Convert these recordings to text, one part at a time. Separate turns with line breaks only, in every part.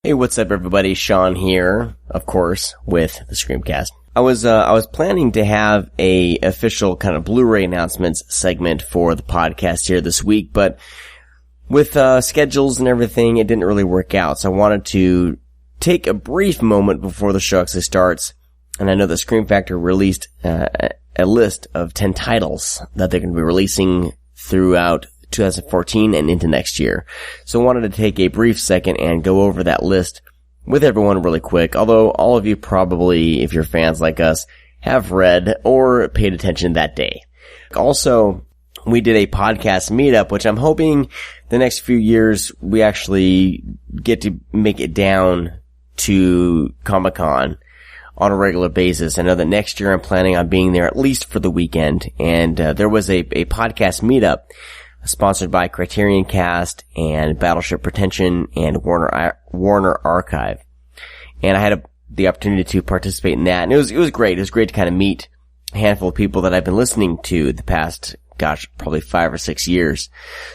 Hey, what's up, everybody? Sean here, of course, with the ScreamCast. I was planning to have a official kind of Blu-ray announcements segment for the podcast here this week, but with schedules and everything, it didn't really work out. So I wanted to take a brief moment before the show actually starts. And I know that Scream Factor released a list of 10 titles that they're going to be releasing throughout 2014 and into next year. So I wanted to take a brief second and go over that list with everyone really quick, although all of you probably, if you're fans like us, have read or paid attention that day. Also, we did a podcast meetup, which I'm hoping the next few years we actually get to make it down to Comic-Con on a regular basis. I know that next year I'm planning on being there at least for the weekend, and there was a podcast meetup sponsored by CriterionCast and Battleship Pretension and Warner Archive. And I had the opportunity to participate in that, and it was great. It was great to kind of meet a handful of people that I've been listening to the past, probably 5 or 6 years.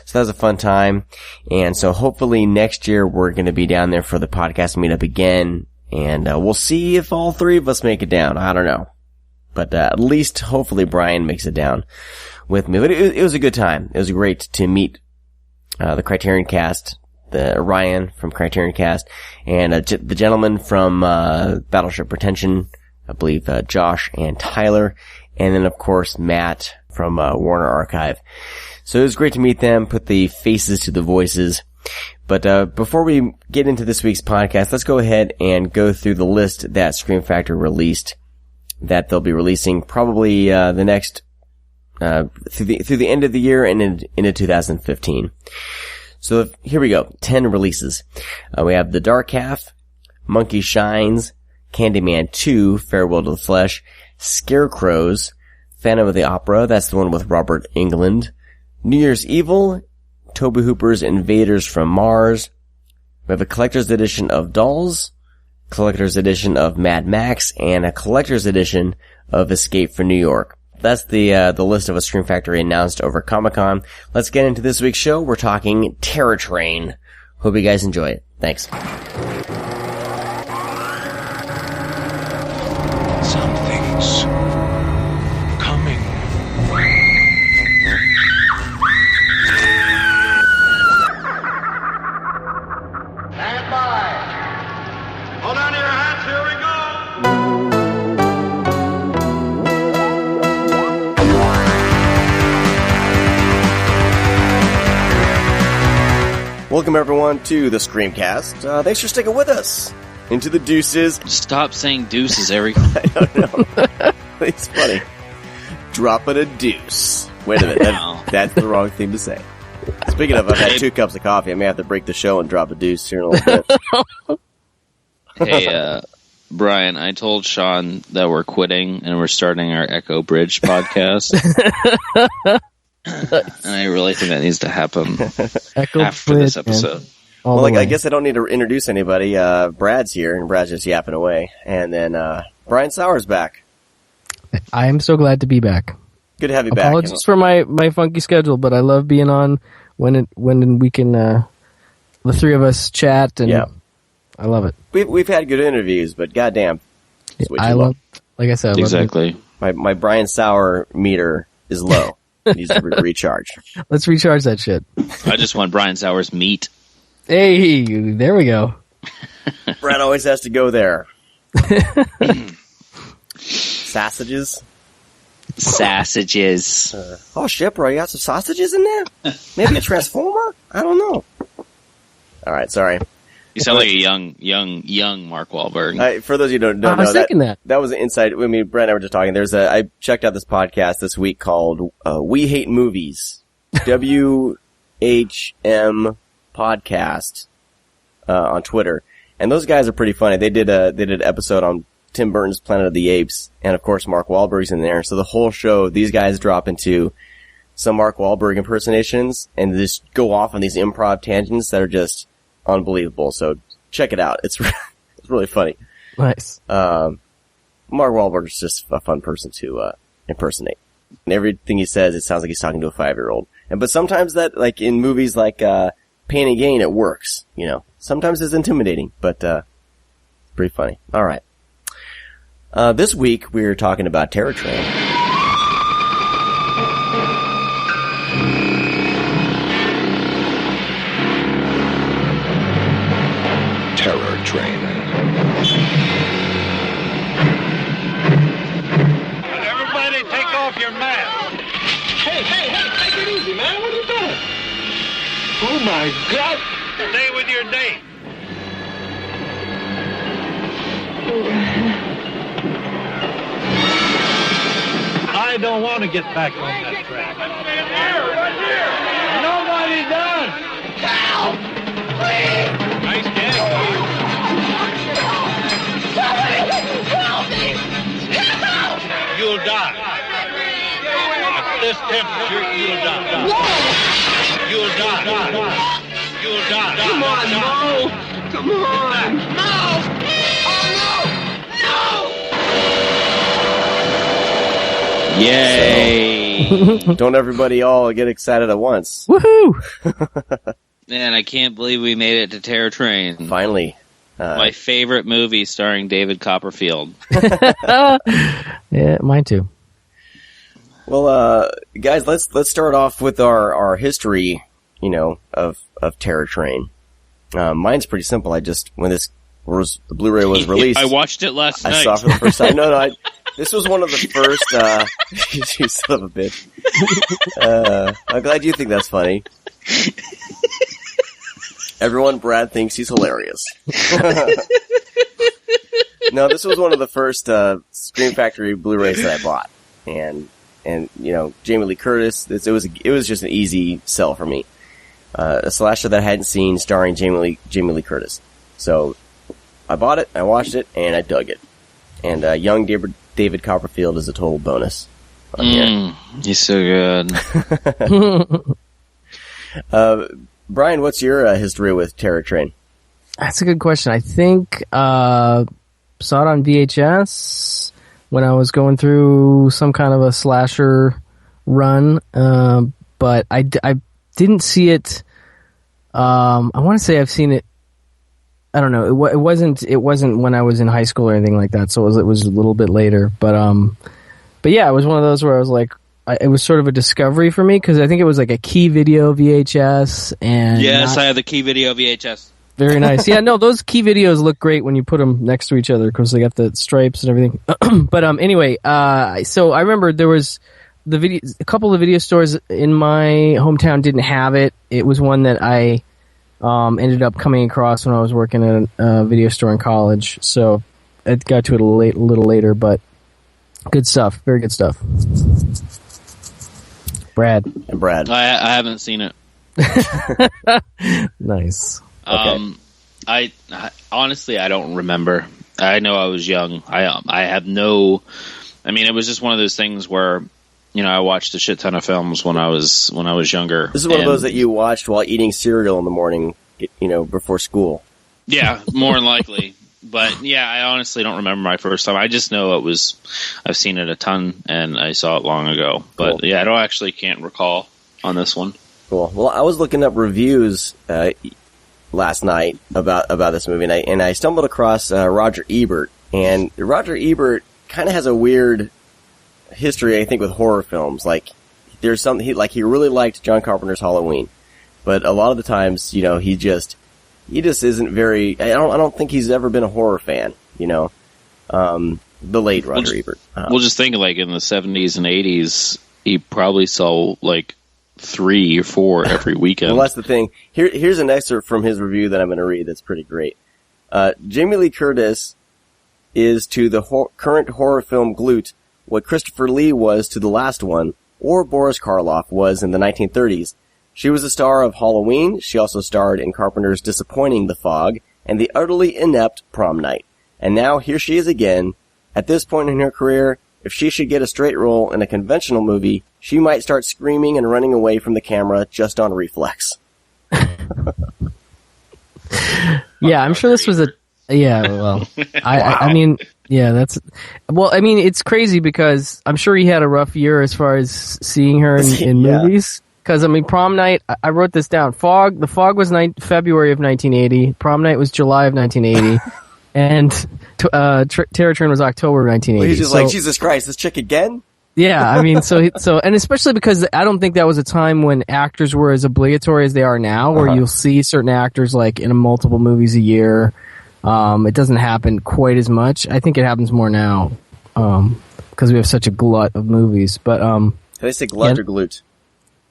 So that was a fun time. And so hopefully next year we're going to be down there for the podcast meetup again, and we'll see if all 3 of us make it down. I don't know. But at least hopefully Brian makes it down with me. But it was a good time. It was great to meet the Criterion Cast, the Ryan from Criterion Cast, and the gentleman from Battleship Pretension, I believe Josh and Tyler, and then of course Matt from Warner Archive. So it was great to meet them, put the faces to the voices. But before we get into this week's podcast, let's go ahead and go through the list that Scream Factor released, that they'll be releasing probably the next through the end of the year and into 2015. So here we go. 10 releases. We have The Dark Half, Monkey Shines, Candyman 2, Farewell to the Flesh, Scarecrows, Phantom of the Opera, that's the one with Robert Englund, New Year's Evil, Tobe Hooper's Invaders from Mars. We have a collector's edition of Dolls, collector's edition of Mad Max, and a collector's edition of Escape from New York. That's the list of what Scream Factory announced over Comic-Con. Let's get into this week's show. We're talking Terror Train. Hope you guys enjoy it. Thanks.
Something's coming.
Stand by. Hold on to your hats. Here we go.
Welcome everyone to the ScreamCast. Thanks for sticking with us. Into the deuces.
Stop saying deuces, Eric.
I don't know. It's funny. Dropping a deuce. Wait a minute. That's the wrong thing to say. Speaking of, I've had 2 cups of coffee. I may have to break the show and drop a deuce here in a little bit.
Hey, Brian, I told Sean that we're quitting and we're starting our Echo Bridge podcast. And I really think that needs to happen after this episode.
Well, I guess I don't need to introduce anybody. Brad's here, and Brad's just yapping away. And then Brian Saur's back.
I am so glad to be back.
Good to have you back.
Apologies for my funky schedule, but I love being on when we can the 3 of us chat, and I love it.
We've had good interviews, but goddamn,
I love. Like I said,
exactly.
My Brian Saur meter is low. Needs to recharge. Let's
recharge that shit.
I just want Brian Saur's meat.
Hey, there we go.
Brad always has to go there. Sausages. Oh shit, bro! You got some sausages in there? Maybe a transformer? I don't know. All right, sorry.
You sound like a young Mark Wahlberg.
For those of you who don't know,
I was thinking that
was an inside. I mean, Brent and I were just talking. I checked out this podcast this week called "We Hate Movies," WHM podcast on Twitter, and those guys are pretty funny. They did an episode on Tim Burton's Planet of the Apes, and of course Mark Wahlberg's in there. So the whole show, these guys drop into some Mark Wahlberg impersonations and just go off on these improv tangents that are just unbelievable. So check it out. It's really funny.
Nice.
Mark Wahlberg's just a fun person to impersonate. And everything he says, it sounds like he's talking to a 5-year-old. But sometimes that, like in movies like Pain and Gain, it works, you know. sometimes it's intimidating, but pretty funny. All right. This week we're talking about Terror Train.
Terror Train.
Everybody take off your mask. Hey, take it easy, man. What are you doing? Oh, my God. Stay with your date. I don't want to get back on that track. Nobody does. Help! Please! Nice gag. Help me! Help! You'll die. At this temperature, you'll die. You'll die. You'll die. Come on, no! Come on! No! Oh, no! No!
Yay!
Don't everybody all get excited at once.
Woohoo!
Man, I can't believe we made it to Terror Train.
Finally.
My favorite movie starring David Copperfield.
Yeah, mine too.
Well, guys, let's start off with our history, of Terror Train. Mine's pretty simple. When the Blu-ray was released,
I watched it last night.
I saw it for the first time. No, this was one of the first, you son of a bitch. I'm glad you think that's funny. Everyone, Brad thinks he's hilarious. No, this was one of the first, Scream Factory Blu-rays that I bought. And Jamie Lee Curtis, it was just an easy sell for me. A slasher that I hadn't seen starring Jamie Lee Curtis. So, I bought it, I watched it, and I dug it. And, young David Copperfield is a total bonus.
He's so good.
Brian, what's your history with Terror Train?
That's a good question. I think saw it on VHS when I was going through some kind of a slasher run, but I didn't see it. I want to say I've seen it. I don't know. It wasn't when I was in high school or anything like that. So it was a little bit later. But yeah, it was one of those where I was like, it was sort of a discovery for me because I think it was like a Key Video VHS. And
yes, I have the Key Video VHS.
Very nice. Yeah, no, those Key Videos look great when you put them next to each other because they got the stripes and everything. But anyway, so I remember there was a couple of video stores in my hometown didn't have it. It was one that I ended up coming across when I was working at a video store in college. So I got to it a little later, but good stuff. Very good stuff. Brad.
I haven't seen it.
Nice.
Okay.
I honestly, I don't remember. I know I was young. I have no. I mean, it was just one of those things where, I watched a shit ton of films when I was younger.
This is one of those that you watched while eating cereal in the morning, before school.
Yeah, more than likely. But yeah, I honestly don't remember my first time. I just know I've seen it a ton and I saw it long ago. But
Cool.
yeah, I can't recall on this one.
Cool. Well, I was looking up reviews last night about this movie, and I stumbled across Roger Ebert. And Roger Ebert kind of has a weird history, I think, with horror films. Like, there's something he really liked John Carpenter's Halloween, but a lot of the times, he just isn't very. I don't think he's ever been a horror fan. The late Roger Ebert.
We'll just think like in the 70s and 80s, he probably saw like 3 or 4 every weekend.
Well, that's the thing. Here's an excerpt from his review that I'm going to read. That's pretty great. Jamie Lee Curtis is to the current horror film glute what Christopher Lee was to the last one, or Boris Karloff was in the 1930s. She was a star of Halloween. She also starred in Carpenter's disappointing The Fog and the utterly inept Prom Night. And now here she is again. At this point in her career, if she should get a straight role in a conventional movie, she might start screaming and running away from the camera just on reflex.
Yeah, I'm sure this was I mean, yeah, it's crazy because I'm sure he had a rough year as far as seeing her in movies. Because, I mean, Prom Night, I wrote this down. The Fog was February of 1980. Prom Night was July of 1980. And Terror Train was October of 1980.
Well, he's just like, Jesus Christ, this chick again?
Yeah, I mean, so, and especially because I don't think that was a time when actors were as obligatory as they are now, where you'll see certain actors like in multiple movies a year. It doesn't happen quite as much. I think it happens more now, because we have such a glut of movies. But,
did I say glut or glute?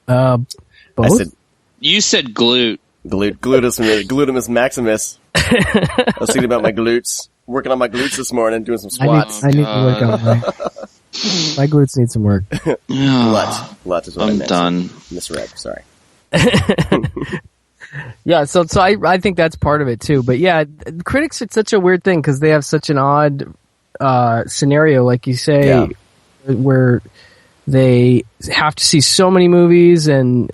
Both?
You said glute.
Glutimus maximus. I was thinking about my glutes. Working on my glutes this morning, doing some squats.
I need to work on my glutes need some work.
Glut is what I meant.
I'm done.
Misread, sorry.
Yeah, so I think that's part of it too. But yeah, critics, it's such a weird thing because they have such an odd scenario, like you say, where they have to see so many movies, and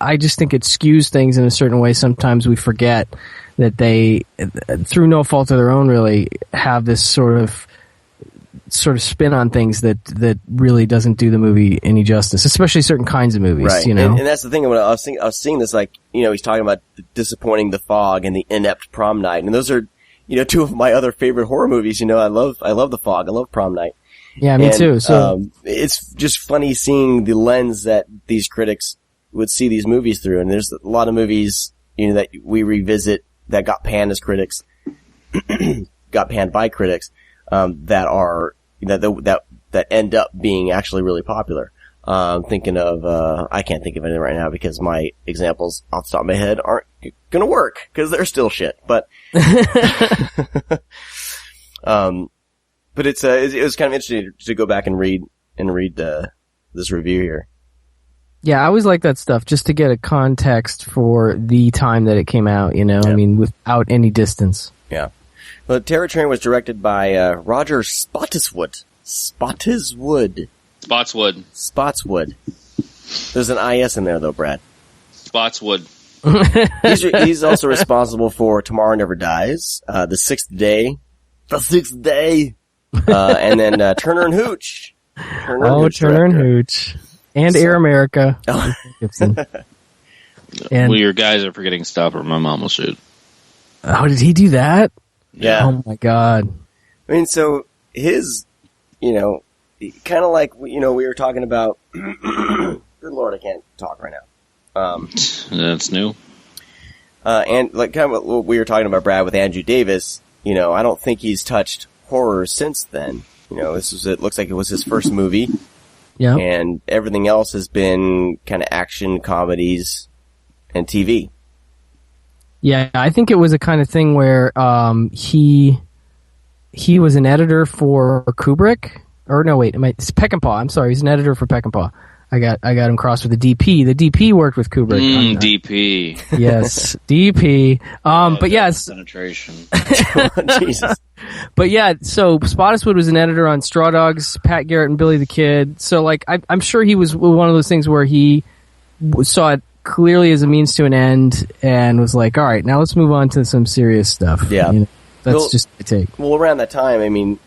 I just think it skews things in a certain way. Sometimes we forget that they, through no fault of their own, really have this sort of spin on things that really doesn't do the movie any justice, especially certain kinds of movies.
Right.
You know,
and that's the thing. When I was seeing this, like, he's talking about disappointing The Fog and The Inept Prom Night, and those are, two of my other favorite horror movies. I love The Fog. I love Prom Night.
Yeah, me too. So
it's just funny seeing the lens that these critics would see these movies through. And there's a lot of movies, that we revisit that got panned as critics, got panned by critics, that are, that end up being actually really popular. Thinking of, I can't think of anything right now because my examples off the top of my head aren't gonna work because they're still shit. But, but it was kind of interesting to go back and read this review here.
Yeah, I always like that stuff just to get a context for the time that it came out, I mean, without any distance.
Yeah. Well, Terror Train was directed by Roger Spottiswoode. Spotswood. There's an IS in there, though, Brad.
Spotswood.
He's also responsible for Tomorrow Never Dies, The Sixth Day, and then Turner and Hooch.
Turner and Hooch. And Air America.
Oh.
And,
well, your guys are forgetting Stop or My Mom Will Shoot.
Oh, did he do that?
Yeah.
Oh my God.
I mean, so his, kind of like, we were talking about, good Lord, I can't talk right now.
That's new.
And like kind of what we were talking about, Brad, with Andrew Davis, I don't think he's touched horror since then. It looks like it was his first movie.
Yeah.
And everything else has been kind of action, comedies, and TV.
Yeah, I think it was a kind of thing where he was an editor for Kubrick. Or no, wait, it's Peckinpah. I'm sorry, he's an editor for Peckinpah. I got him crossed with the DP. The DP worked with Kubrick.
DP.
Yes, DP. But yes,
penetration.
Jesus.
But yeah, so Spottiswoode was an editor on Straw Dogs, Pat Garrett, and Billy the Kid. So like, I'm sure he was one of those things where he saw it clearly as a means to an end and was like, all right, now let's move on to some serious stuff.
Yeah.
That's just my take.
Well, around that time, I mean,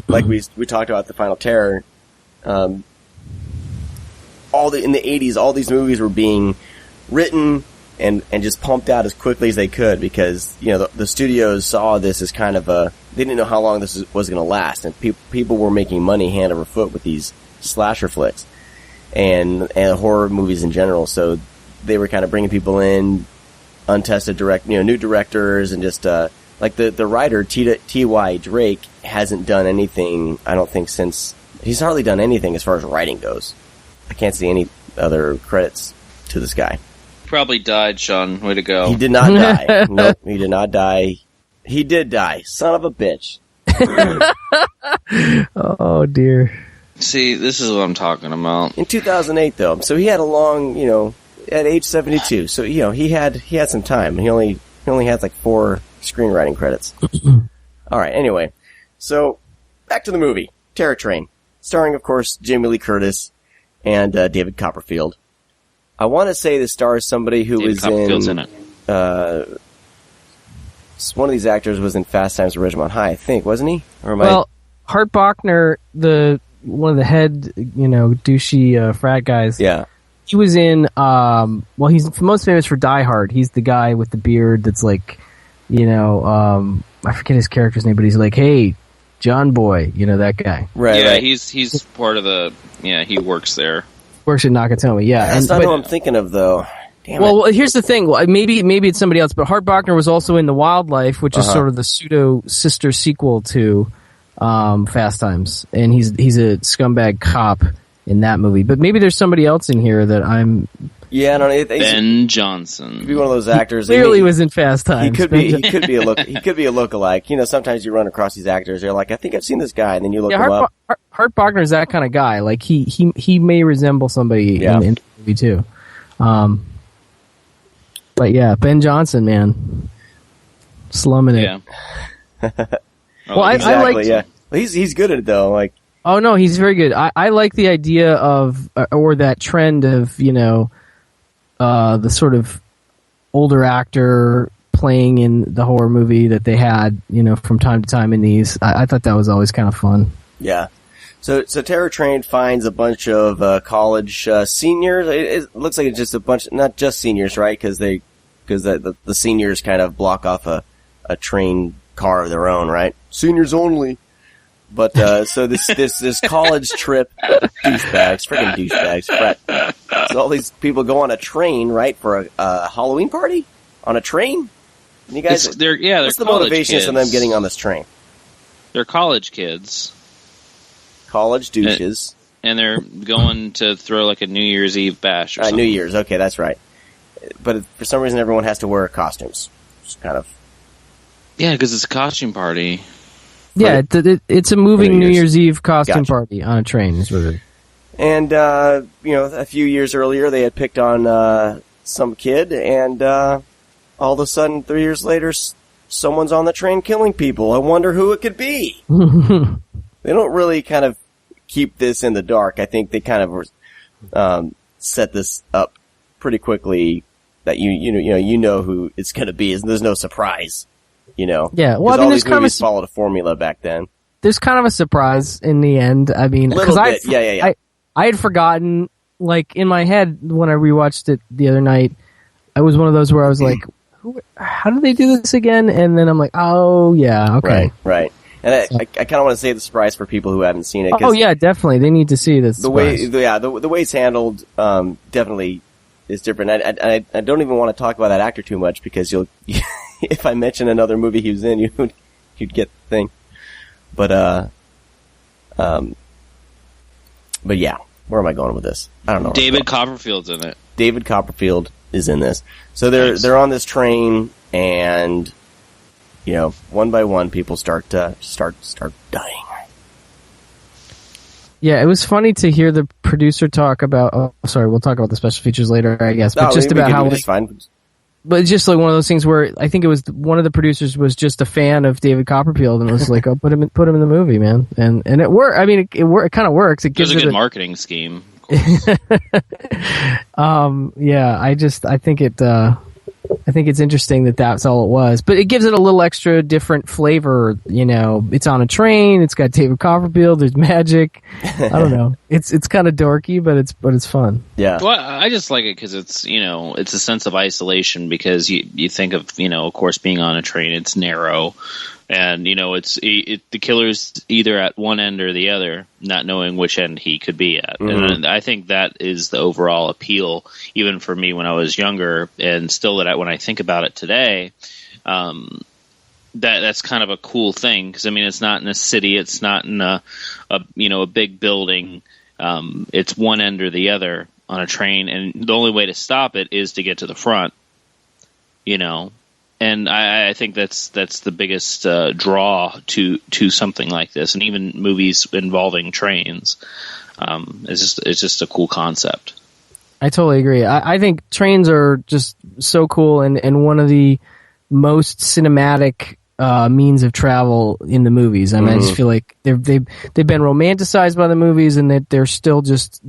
like we talked about The Final Terror, in the 80s, all these movies were being written and just pumped out as quickly as they could because, the studios saw this as kind of they didn't know how long this was going to last, and people were making money hand over foot with these slasher flicks and horror movies in general, so they were kind of bringing people in, untested new directors, and just, like the writer, T.Y. Drake, hasn't done anything, I don't think, he's hardly done anything as far as writing goes. I can't see any other credits to this guy.
Probably died, Sean. Way to go.
He did not die. Nope, he did not die. He did die. Son of a bitch.
Oh, dear.
See, this is what I'm talking about.
In 2008, though, so he had a long, at age 72, so, he had some time. He only had like 4 screenwriting credits. All right, anyway. So, back to the movie. Terror Train. Starring, of course, Jamie Lee Curtis and David Copperfield. I want to say this stars somebody who was
in it.
One of these actors was in Fast Times at Ridgemont High, I think, wasn't he?
Hart Bachner, one of the head, douchey frat guys.
Yeah.
He was in, well, he's most famous for Die Hard. He's the guy with the beard that's like, I forget his character's name, but he's like, hey, John Boy, that guy.
Right. Yeah,
right.
he's part of he works there.
Works at Nakatomi, yeah.
That's not who I'm thinking of, though. Damn it.
Well, here's the thing. Well, maybe it's somebody else, but Hart Bachner was also in The Wildlife, which is sort of the pseudo-sister sequel to Fast Times, and he's a scumbag cop in that movie. But maybe there's somebody else in here that I'm...
Yeah, I don't know.
Ben Johnson.
Could be one of those actors.
He clearly was in Fast Times.
He could be a lookalike. Sometimes you run across these actors. They're like, I think I've seen this guy, and then you look him up.
Hart Bachner's that kind of guy. Like he may resemble somebody in the movie too. But yeah, Ben Johnson, man, slumming it.
Yeah.
Well,
exactly,
I like.
Yeah, he's good at it though. Like,
oh no, he's very good. I like the idea of or that trend of the sort of older actor playing in the horror movie that they had from time to time in these. I thought that was always kind of fun.
Yeah. So Terror Train finds a bunch of college seniors. It looks like it's just a bunch, not just seniors, right? Because the seniors kind of block off a train car of their own, right? Seniors only. But so this college trip, freaking douchebags. So all these people go on a train, right, for a Halloween party on a train. And you guys,
they're
what's the motivation
kids.
of them getting on this train?
They're college kids.
College douches.
And they're going to throw like a New Year's Eve bash or something.
New Year's, okay, that's right. But for some reason, everyone has to wear costumes. It's kind of...
Yeah, because it's a costume party.
Yeah, it's a moving New Year's Eve costume party on a train. Is what it is.
And, a few years earlier, they had picked on some kid, and all of a sudden, 3 years later, someone's on the train killing people. I wonder who it could be. They don't really kind of keep this in the dark. I think they kind of set this up pretty quickly that you know who it's going to be. There's no surprise, Yeah.
Well, I mean,
all these movies followed a formula back then.
There's kind of a surprise in the end. I mean,
because I
had forgotten, like in my head when I rewatched it the other night. I was one of those where I was like, "How did they do this again?" And then I'm like, "Oh yeah, okay,
right." And I kind of want to save the surprise for people who haven't seen it.
Oh yeah, definitely. They need to see this.
The way it's handled, definitely is different. I don't even want to talk about that actor too much because if I mention another movie he was in, you'd get the thing. But yeah, where am I going with this? I don't know.
David Copperfield's in it.
David Copperfield is in this. So they're on this train and. One by one, people start dying.
Yeah, it was funny to hear the producer talk about. Oh, sorry, we'll talk about the special features later, I guess. But it's fine. But it's just like one of those things where I think it was one of the producers was just a fan of David Copperfield and was like, "Oh, put him in the movie, man." And it worked. I mean, it kind of works. It gives
a good marketing scheme.
Yeah, I think it's interesting that that's all it was, but it gives it a little extra different flavor. It's on a train. It's got David Copperfield. There's magic. I don't know. It's kind of dorky, but it's fun.
Yeah.
Well, I just like it because it's it's a sense of isolation because you think of of course being on a train. It's narrow, and the killer's either at one end or the other, not knowing which end he could be at. Mm-hmm. And I think that is the overall appeal, even for me when I was younger, and still when I think about it today, that's kind of a cool thing because it's not in a city, it's not in a big building. It's one end or the other on a train, and the only way to stop it is to get to the front. And I think that's the biggest draw to something like this, and even movies involving trains. It's just a cool concept.
I totally agree. I think trains are just so cool, and one of the most cinematic means of travel in the movies. I mean, I just feel like they've been romanticized by the movies, and that they're still just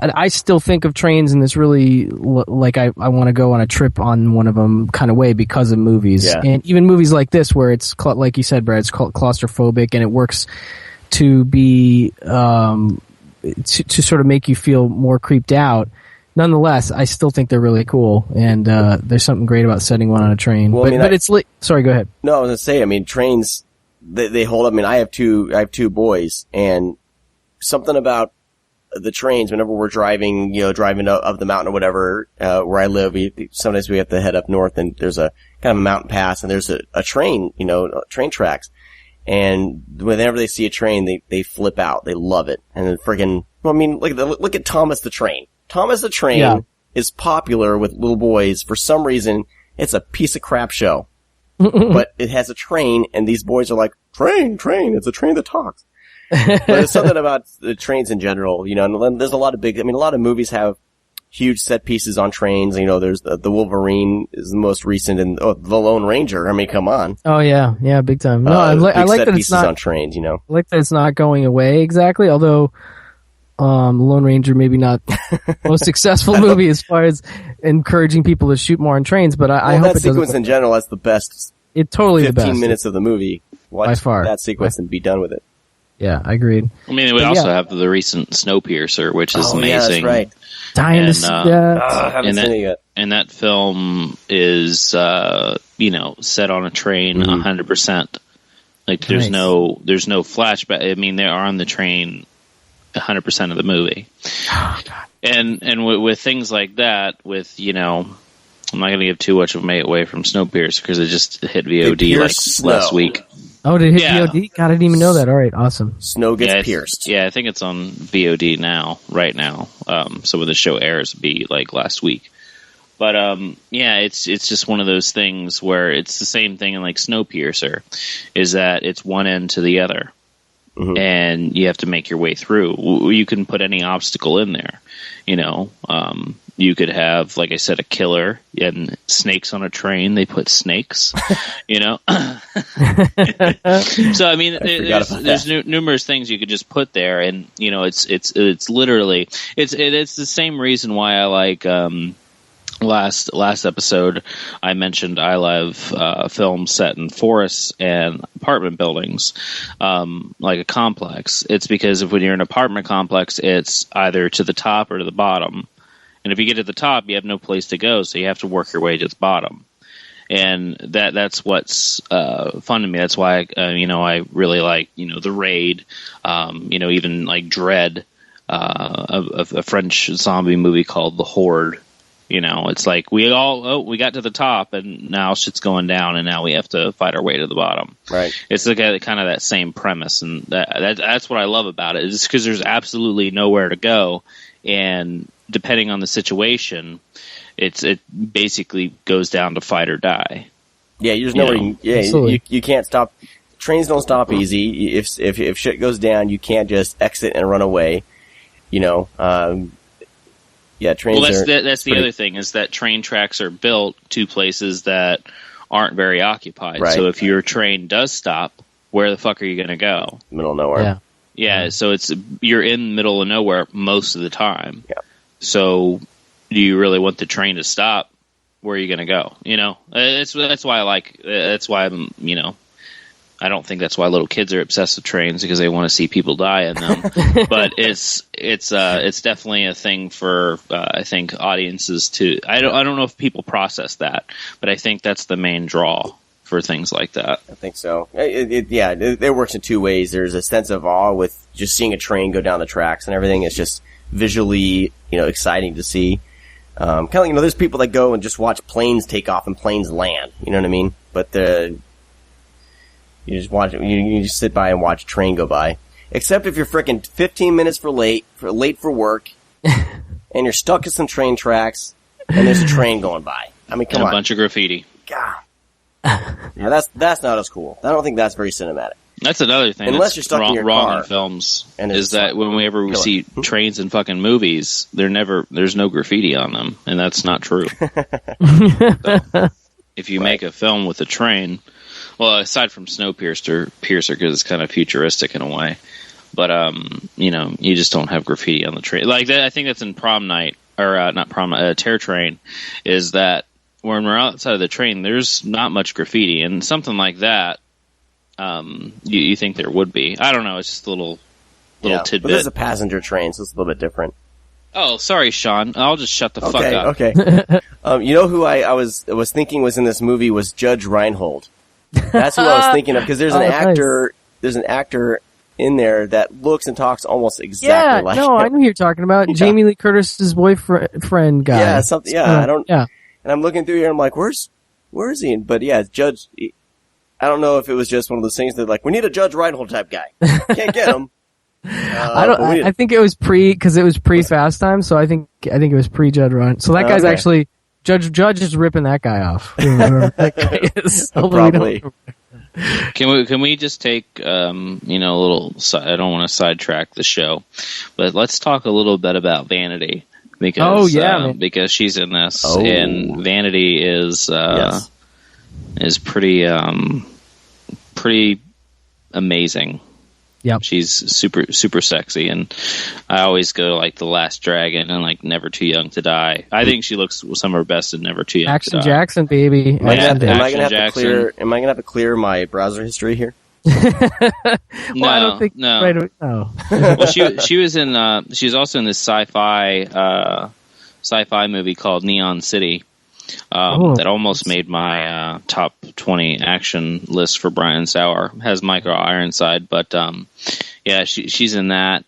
I still think of trains in this really like I want to go on a trip on one of them kind of way because of movies.
Yeah.
And even movies like this where it's like you said, Brad, it's claustrophobic and it works to be to sort of make you feel more creeped out. Nonetheless, I still think they're really cool, and there's something great about setting one on a train.
Well,
but it's sorry, go ahead.
No, I was gonna say, I mean, trains, they hold up. I mean, I have two boys, and something about the trains, whenever we're driving up the mountain or whatever, where I live, sometimes we have to head up north, and there's a kind of a mountain pass, and there's a train, train tracks. And whenever they see a train, they flip out. They love it. And then friggin', look at Thomas the Train. Thomas the Train is popular with little boys. For some reason, it's a piece of crap show. But it has a train, and these boys are like, train, it's a train that talks. But there's something about the trains in general, and there's a lot of movies have huge set pieces on trains. There's the Wolverine is the most recent, and the Lone Ranger. I mean, come on.
Oh yeah, big time. No, I like
set
that
pieces
it's not
on trains.
I like that it's not going away exactly. Although, Lone Ranger maybe not the most successful movie as far as encouraging people to shoot more on trains. But I hope
that sequence in general, that's the best.
It's totally
15
the best.
minutes of the movie. Watch
by far
that sequence and be done with it.
Yeah, I agreed.
I mean, we also have the recent Snowpiercer, which is amazing.
Yeah, that's right.
Dying to see that.
I haven't seen it yet.
And that film is, set on a train 100%. Like, there's no flashback. I mean, they are on the train 100% of the movie.
Oh, God.
And with things like that, I'm not going to give too much away from Snowpiercer because it just hit VOD last week.
Oh, did it hit VOD? God, I didn't even know that. All right, awesome.
Snow gets pierced.
Yeah, I think it's on VOD right now. So when the show airs, it'll be like last week. But it's just one of those things where it's the same thing in like Snowpiercer, is that it's one end to the other, and you have to make your way through. You can put any obstacle in there, You could have, like I said, a killer and snakes on a train. They put snakes, So, I mean, there's numerous things you could just put there, and it's literally it's the same reason why I like last episode I mentioned I love films set in forests and apartment buildings, like a complex. It's because when you're in an apartment complex, it's either to the top or to the bottom. And if you get to the top, you have no place to go, so you have to work your way to the bottom. And that's what's fun to me. That's why I really like The Raid, even like Dread, a French zombie movie called The Horde. It's like we got to the top, and now shit's going down, and now we have to fight our way to the bottom.
Right.
It's like kind of that same premise, and that's what I love about it. Is because there's absolutely nowhere to go, and depending on the situation, it basically goes down to fight or die.
Yeah, there's nowhere. You can't stop. Trains don't stop easy. If shit goes down, you can't just exit and run away. Trains.
Well, that's the other thing, is that train tracks are built to places that aren't very occupied.
Right.
So if your train does stop, where the fuck are you going to go?
Middle of nowhere.
Yeah. So you're in the middle of nowhere most of the time.
Yeah.
So do you really want the train to stop? Where are you going to go? That's why I'm, I don't think that's why little kids are obsessed with trains, because they want to see people die in them. But it's definitely a thing for I think audiences to. I don't know if people process that, but I think that's the main draw for things like that.
I think so. It works in two ways. There's a sense of awe with just seeing a train go down the tracks and everything. It's just visually, exciting to see. Kind of like, there's people that go and just watch planes take off and planes land. You know what I mean? But you just watch it. You just sit by and watch a train go by. Except if you're frickin' 15 minutes late for work, and you're stuck at some train tracks, and there's a train going by. I mean, come on.
A bunch of graffiti.
God. Yeah, that's not as cool. I don't think that's very cinematic.
That's another thing.
Unless you're stuck in your car.
In films, is that whenever we see trains in fucking movies, there's no graffiti on them, and that's not true. So, if you make a film with a train, well, aside from Snowpiercer, because it's kind of futuristic in a way, but you just don't have graffiti on the train. Like that, I think that's in Prom Night, or not Prom Night, Terror Train, is that when we're outside of the train, there's not much graffiti, and something like that. You think there would be? I don't know. It's just a little tidbit.
But this is a passenger train, so it's a little bit different.
Oh, sorry, Sean. I'll just shut the fuck up.
Okay. You know who I was thinking was in this movie was Judge Reinhold. That's who I was thinking of, because there's an actor. Nice. There's an actor in there that looks and talks almost exactly like him.
I know who you're talking about. Yeah. Jamie Lee Curtis's boyfriend guy.
Yeah, something. Yeah, I don't. Yeah. And I'm looking through here. I'm like, where is he? But yeah, Judge. I don't know if it was just one of those things that like we need a Judge Reinhold type guy. Can't get him.
I think it was because it was pre-Fast Time, so I think it was pre-Judge Reinhold. So that guy's actually Judge is ripping that guy off. That guy is.
Probably.
Can we just take a little? I don't want to sidetrack the show, but let's talk a little bit about Vanity because because she's in this, and Vanity is pretty amazing.
Yep.
She's super sexy, and I always go like The Last Dragon and like Never Too Young to Die. I think she looks some of her best in Never Too Young to Die.
Action Jackson, baby.
Am I gonna have to clear my browser history here?
No,
I don't think
no.
Right, no.
Well, she was in. She was also in this sci-fi movie called Neon City. That almost made my top 20 action list for Brian Saur. Has Michael Ironside, but she's in that.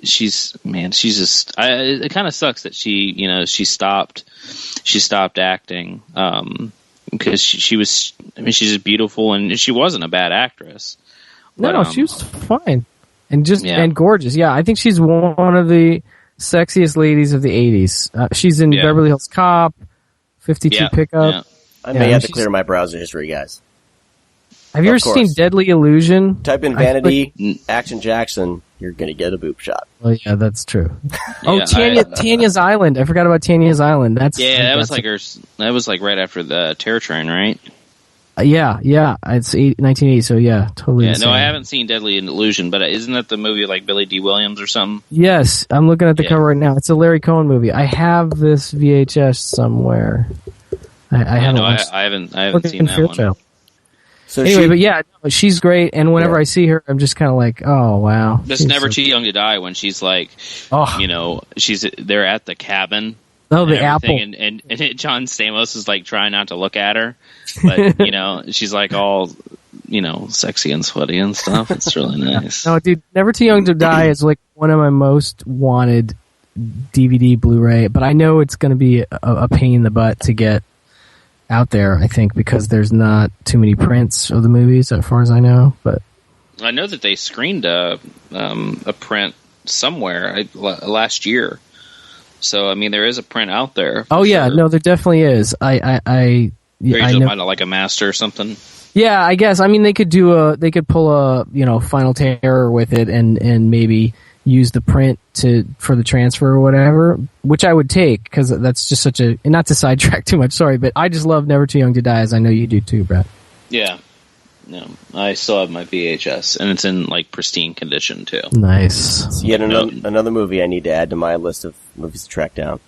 She's just. It kind of sucks that she stopped acting because she was. I mean, she's just beautiful, and she wasn't a bad actress.
No, she was fine and gorgeous. Yeah, I think she's one of the sexiest ladies of the 80s. She's in Beverly Hills Cop. 52 Pickup.
Yeah. I may have to clear my browser history, guys.
Have you ever seen Deadly Illusion?
Type in Vanity, Action Jackson, you're going to get a boob shot.
Oh, yeah, that's true. Tanya's Island. I forgot about Tanya's Island.
That was like right after the Terror Train, right?
Yeah. It's 1980, so yeah, totally.
Yeah, no, I haven't seen Deadly Illusion, but isn't that the movie like Billy D. Williams or something?
Yes, I'm looking at the cover right now. It's a Larry Cohen movie. I have this VHS somewhere. I haven't seen that one.
So
anyway,
but she's great, and whenever I see her, I'm just kind of like, oh wow.
Just Never Too Young to Die when she's like, they're at the cabin.
Oh, the apple.
And John Stamos is like trying not to look at her, but she's like all, sexy and sweaty and stuff. It's really nice.
No, dude, Never Too Young to Die is like one of my most wanted DVD Blu-ray, but I know it's going to be a pain in the butt to get out there, I think, because there's not too many prints of the movies as far as I know. But
I know that they screened a print somewhere last year. So I mean, there is a print out there.
Oh yeah, sure. No, there definitely is. I
know like a master or something.
Yeah, I guess. I mean, they could pull a Final Terror with it and maybe use the print for the transfer or whatever, which I would take because that's just such a. And not to sidetrack too much, sorry, but I just love Never Too Young to Die, as I know you do too, Brett.
Yeah. No, I still have my VHS, and it's in like pristine condition too.
Nice.
It's yet another movie I need to add to my list of movies to track down.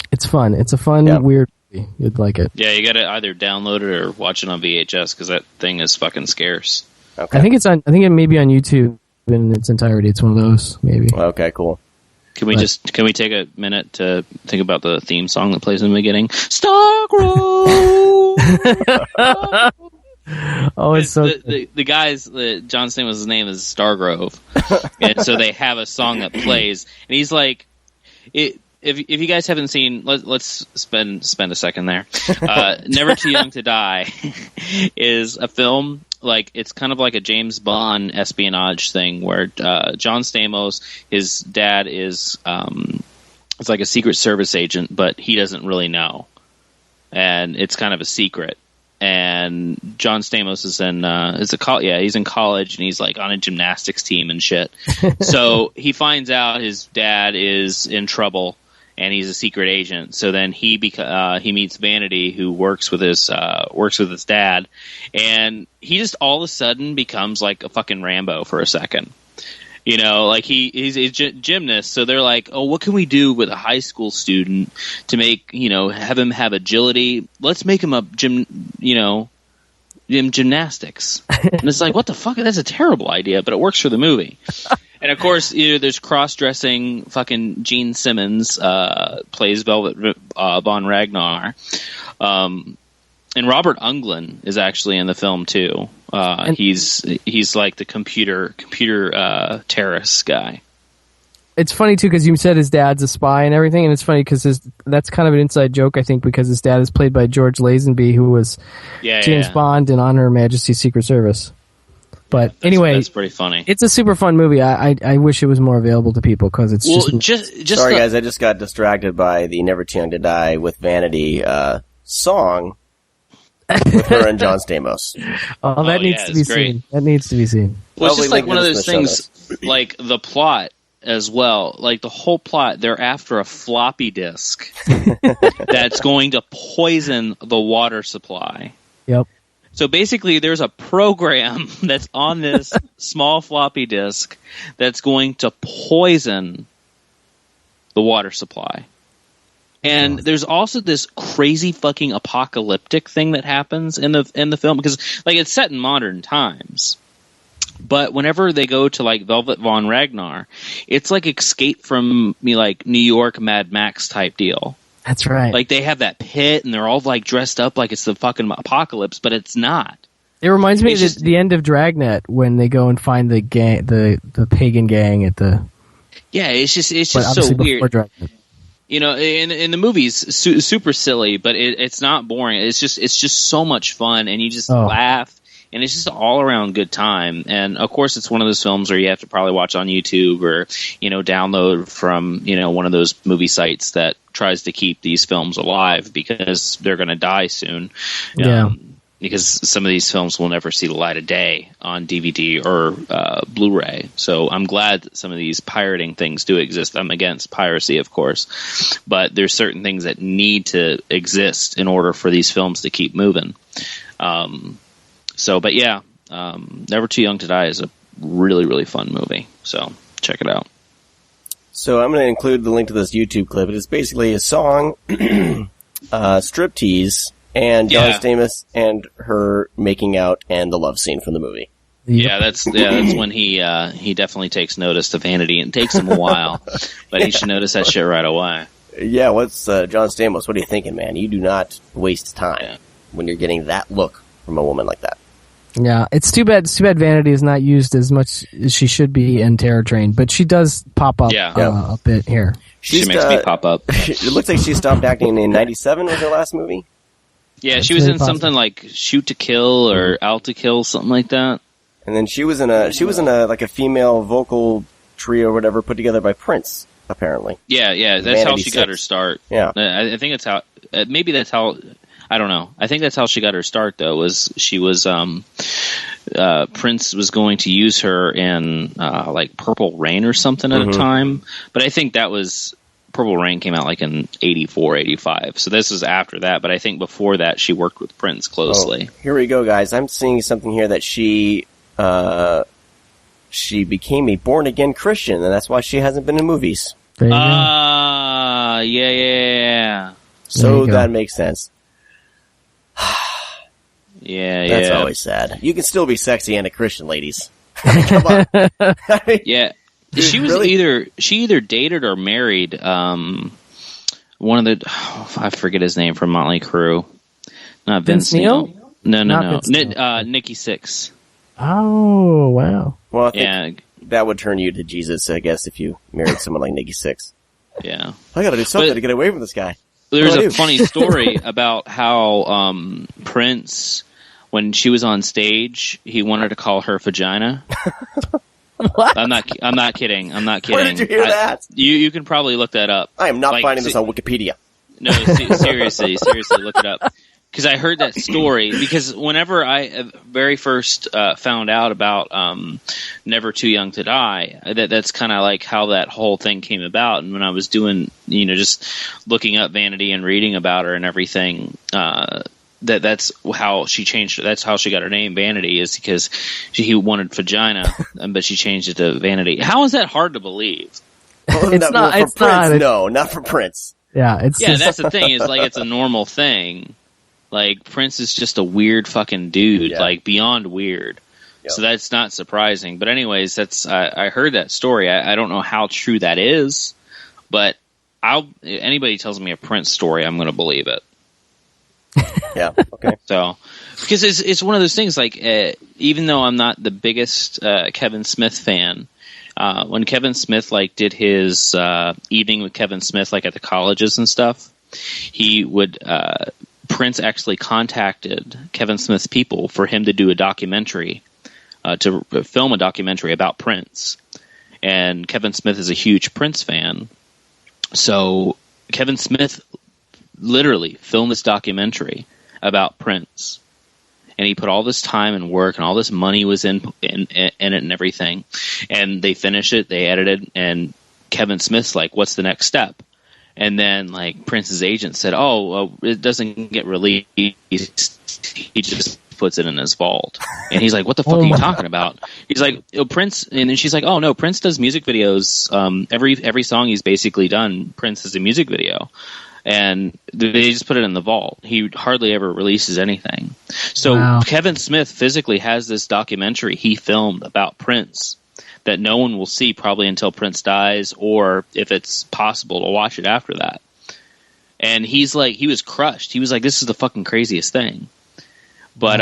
It's fun. It's a fun, weird movie. You'd like it.
Yeah, you got to either download it or watch it on VHS because that thing is fucking scarce.
Okay.
I think it may be on YouTube in its entirety. It's one of those, maybe.
Okay, cool.
Can we take a minute to think about the theme song that plays in the beginning? Stargrove.
Oh, it's so
the guys. John Stamos' name is Stargrove, and so they have a song that plays, and he's like, If you guys haven't seen, let's spend a second there. Never Too Young to Die is a film like it's kind of like a James Bond espionage thing where John Stamos, his dad is it's like a Secret Service agent, but he doesn't really know, and it's kind of a secret. And John Stamos is he's in college and he's like on a gymnastics team and shit. So he finds out his dad is in trouble and he's a secret agent. So then he meets Vanity, who works with his dad, and he just all of a sudden becomes like a fucking Rambo for a second. Like he's a gymnast, so they're like, oh, what can we do with a high school student to make, have him have agility? Let's make him gymnastics. And it's like, what the fuck? That's a terrible idea, but it works for the movie. And of course, there's cross-dressing fucking Gene Simmons plays Velvet von Ragnar. And Robert Englund is actually in the film too. He's like the computer terrorist guy.
It's funny too because you said his dad's a spy and everything, and it's funny because that's kind of an inside joke, I think, because his dad is played by George Lazenby, who was James Bond in On Her Majesty's Secret Service. But anyway,
that's pretty funny.
It's a super fun movie. I wish it was more available to people because it's just
sorry guys, I just got distracted by the Never Too Young to Die with Vanity song with her and John Stamos.
Oh, that needs to be seen. That needs to be seen.
Well, it's just like one of those things, like the plot as well. Like the whole plot, they're after a floppy disk that's going to poison the water supply.
Yep.
So basically, there's a program that's on this small floppy disk that's going to poison the water supply. And there's also this crazy fucking apocalyptic thing that happens in the film because, like, it's set in modern times. But whenever they go to like Velvet von Ragnar, it's like Escape from like New York Mad Max type deal.
That's right.
Like they have that pit and they're all like dressed up like it's the fucking apocalypse, but it's not.
It reminds me of the end of Dragnet when they go and find the gang, the pagan gang at the.
Yeah, it's just so weird. In the movies, super silly, but it's not boring. It's just so much fun, and you just laugh. And it's just an all-around good time. And, of course, it's one of those films where you have to probably watch on YouTube or, download from, one of those movie sites that tries to keep these films alive because they're going to die soon.
Yeah.
Because some of these films will never see the light of day on DVD or Blu-ray. So I'm glad that some of these pirating things do exist. I'm against piracy, of course. But there's certain things that need to exist in order for these films to keep moving. Never Too Young to Die is a really, really fun movie. So check it out.
So I'm going to include the link to this YouTube clip. It is basically a song, striptease, and John Stamos and her making out and the love scene from the movie.
Yeah, that's when he definitely takes notice to Vanity. And it takes him a while, but he should notice that shit right away.
Yeah, what's John Stamos? What are you thinking, man? You do not waste time when you're getting that look from a woman like that.
Yeah, it's too bad Vanity is not used as much as she should be in Terror Train, but she does pop up a bit here.
She makes me pop up.
It looks like she stopped acting in 97 was her last movie.
Yeah, she was in something like Shoot to Kill or Out to Kill, something like that.
And then she was in a like a female vocal trio or whatever put together by Prince, apparently.
Yeah, that's how she got her start.
Yeah.
I think that's how maybe that's how I don't know. I think that's how she got her start, though. Was she was Prince was going to use her in like Purple Rain or something at a time, but I think that was Purple Rain came out like in 84, 85. So this was after that, but I think before that she worked with Prince closely.
Oh, here we go, guys. I'm seeing something here that she became a born again Christian, and that's why she hasn't been in movies.
Yeah.
So that makes sense.
That's
always sad. You can still be sexy and a Christian, ladies. Come on.
Yeah, she was either dated or married. One of the I forget his name from Motley Crue. Not Vince Neil. No. Nikki Sixx.
Oh wow.
Well, I think that would turn you to Jesus, I guess, if you married someone like Nikki Sixx.
Yeah,
I got to do something to get away from this guy.
There's a funny story about how Prince, when she was on stage, he wanted to call her vagina.
What?
I'm not kidding.
Where did you hear that?
You can probably look that up.
I am not finding this on Wikipedia.
No, seriously, look it up. Because I heard that story. Because whenever I very first found out about Never Too Young to Die, that's kind of like how that whole thing came about. And when I was doing, just looking up Vanity and reading about her and everything, that's how she changed. That's how she got her name, Vanity, is because he wanted vagina, but she changed it to Vanity. How is that hard to believe?
Well, it's not. For Prince. No, not for Prince.
Yeah,
that's the thing. Is like it's a normal thing. Like Prince is just a weird fucking dude, like beyond weird. So that's not surprising. But anyways, that's I heard that story. I don't know how true that is, but anybody tells me a Prince story, I'm going to believe it.
Yeah. Okay.
So, because it's one of those things, like, even though I'm not the biggest Kevin Smith fan, when Kevin Smith, like, did his evening with Kevin Smith, like, at the colleges and stuff, he would, Prince actually contacted Kevin Smith's people for him to do a documentary, to film a documentary about Prince. And Kevin Smith is a huge Prince fan. So Kevin Smith literally filmed this documentary about Prince, and he put all this time and work and all this money was in it and everything. And they finished it, they edited, and Kevin Smith's like, "What's the next step?" And then, like, Prince's agent said, "Oh, it doesn't get released. He just puts it in his vault." And he's like, "What the fuck are you talking about?" He's like, "Oh, Prince." And then she's like, "Oh no, Prince does music videos. Every song he's basically done, Prince has a music video." And they just put it in the vault. He hardly ever releases anything. So Kevin Smith physically has this documentary he filmed about Prince that no one will see probably until Prince dies, or if it's possible to watch it after that. And he's like, he was crushed. He was like, "This is the fucking craziest thing." But,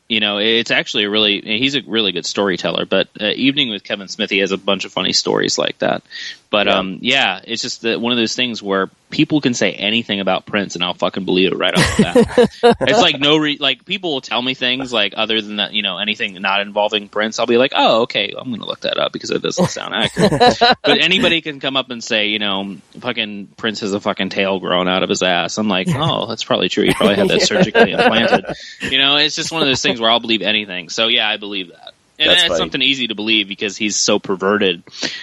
you know, it's actually he's a really good storyteller. But Evening with Kevin Smith, he has a bunch of funny stories like that. But, it's just one of those things where people can say anything about Prince and I'll fucking believe it right off the bat. It's like like, people will tell me things like, other than that, you know, anything not involving Prince, I'll be like, "Oh, okay, I'm going to look that up because it doesn't sound accurate." But anybody can come up and say, you know, fucking Prince has a fucking tail growing out of his ass. I'm like, "Oh, that's probably true. He probably had that surgically implanted." You know, it's just one of those things where I'll believe anything. So yeah, I believe that. And that's something easy to believe because he's so perverted.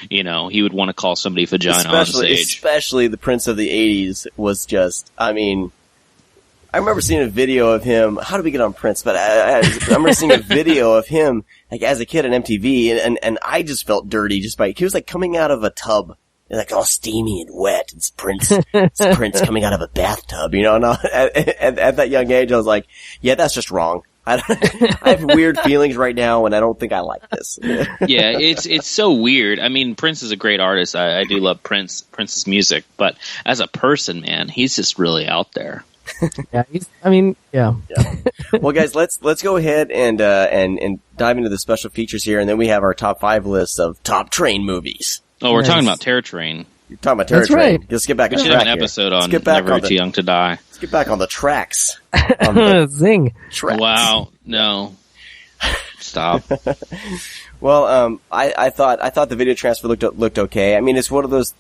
You know, he would want to call somebody vagina on stage.
Especially the Prince of the 80s was just, I mean, I remember seeing a video of him. How did we get on Prince? But I remember seeing a video of him, like, as a kid on MTV, and I just felt dirty just by, he was like coming out of a tub. Like, all steamy and wet. It's Prince coming out of a bathtub, you know, and at that young age, I was like, yeah, that's just wrong. I have weird feelings right now, and I don't think I like this.
Yeah, it's so weird. I mean, Prince is a great artist. I do love Prince's music, but as a person, man, he's just really out there.
Yeah,
Well, guys, let's go ahead and dive into the special features here, and then we have our top 5 list of top train movies.
Oh, we're talking about Terror Train.
You're talking about Terror Train.
Right.
Let's get back on track.
We should have an episode on Never Too Young to Die.
Let's get back on the tracks.
Zing.
Tracks.
Wow. No. Stop.
Well, I thought the video transfer looked okay. I mean, it's one of those,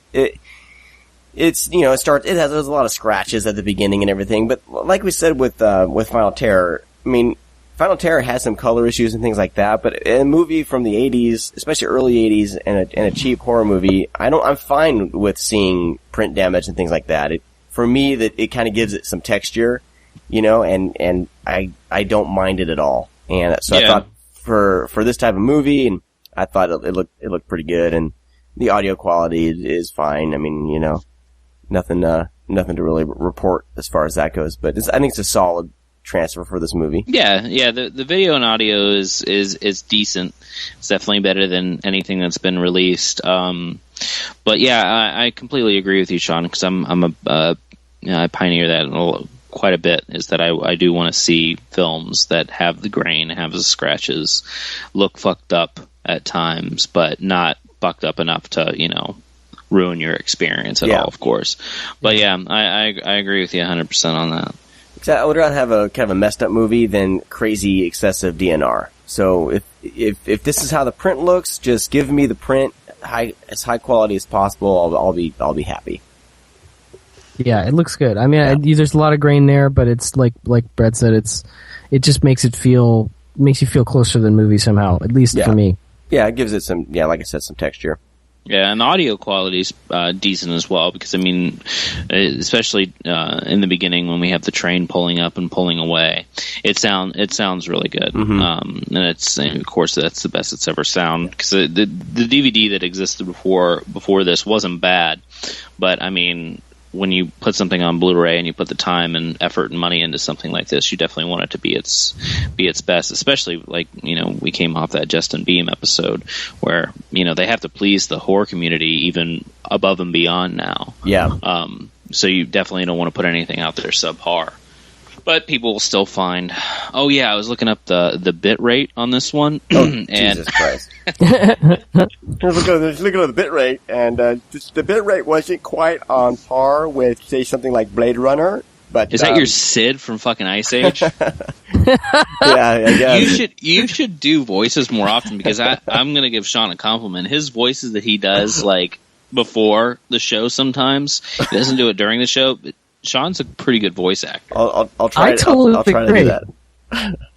it's, you know, it has a lot of scratches at the beginning and everything, but like we said with Final Terror, I mean, Final Terror has some color issues and things like that, but a movie from the 80s, especially early 80s, and a cheap horror movie, I'm fine with seeing print damage and things like that. For me, it kind of gives it some texture, you know, and I don't mind it at all. And so I thought for this type of movie, and I thought it looked pretty good, and the audio quality is fine. I mean, you know, nothing to really report as far as that goes, but I think it's a solid transfer for this movie.
Yeah. The video and audio is decent. It's definitely better than anything that's been released. But yeah, I completely agree with you, Sean, because I pioneer that quite a bit. Is that I do want to see films that have the grain, have the scratches, look fucked up at times, but not fucked up enough to, you know, ruin your experience at all, of course. But yeah, I agree with you 100% on that.
I would rather have a kind of a messed up movie than crazy excessive DNR. So if this is how the print looks, just give me the print as high quality as possible. I'll be happy.
Yeah, it looks good. I mean, there's a lot of grain there, but it's like Brett said, it just makes you feel closer to the movie somehow. At least for me. Yeah,
it gives it some. Yeah, like I said, some texture.
Yeah, and the audio quality is decent as well, because, I mean, especially in the beginning when we have the train pulling up and pulling away, it sounds really good. Mm-hmm. And of course, that's the best it's ever sounded, because the DVD that existed before this wasn't bad, but, I mean, when you put something on Blu-ray and you put the time and effort and money into something like this, you definitely want it to be its best. Especially like we came off that Justin Beam episode where they have to please the horror community even above and beyond now.
Yeah.
So you definitely don't want to put anything out there subpar. But people will still find. Oh yeah, I was looking up the bit rate on this one.
Oh,
and
Jesus Christ! looking at the bit rate, and the bit rate wasn't quite on par with, say, something like Blade Runner. But
is that your Sid from fucking Ice Age?
Yeah, I guess.
You should do voices more often because I'm gonna give Sean a compliment. His voices that he does like before the show, sometimes he doesn't do it during the show. But Sean's a pretty good voice actor.
I'll try. I'll try to do that.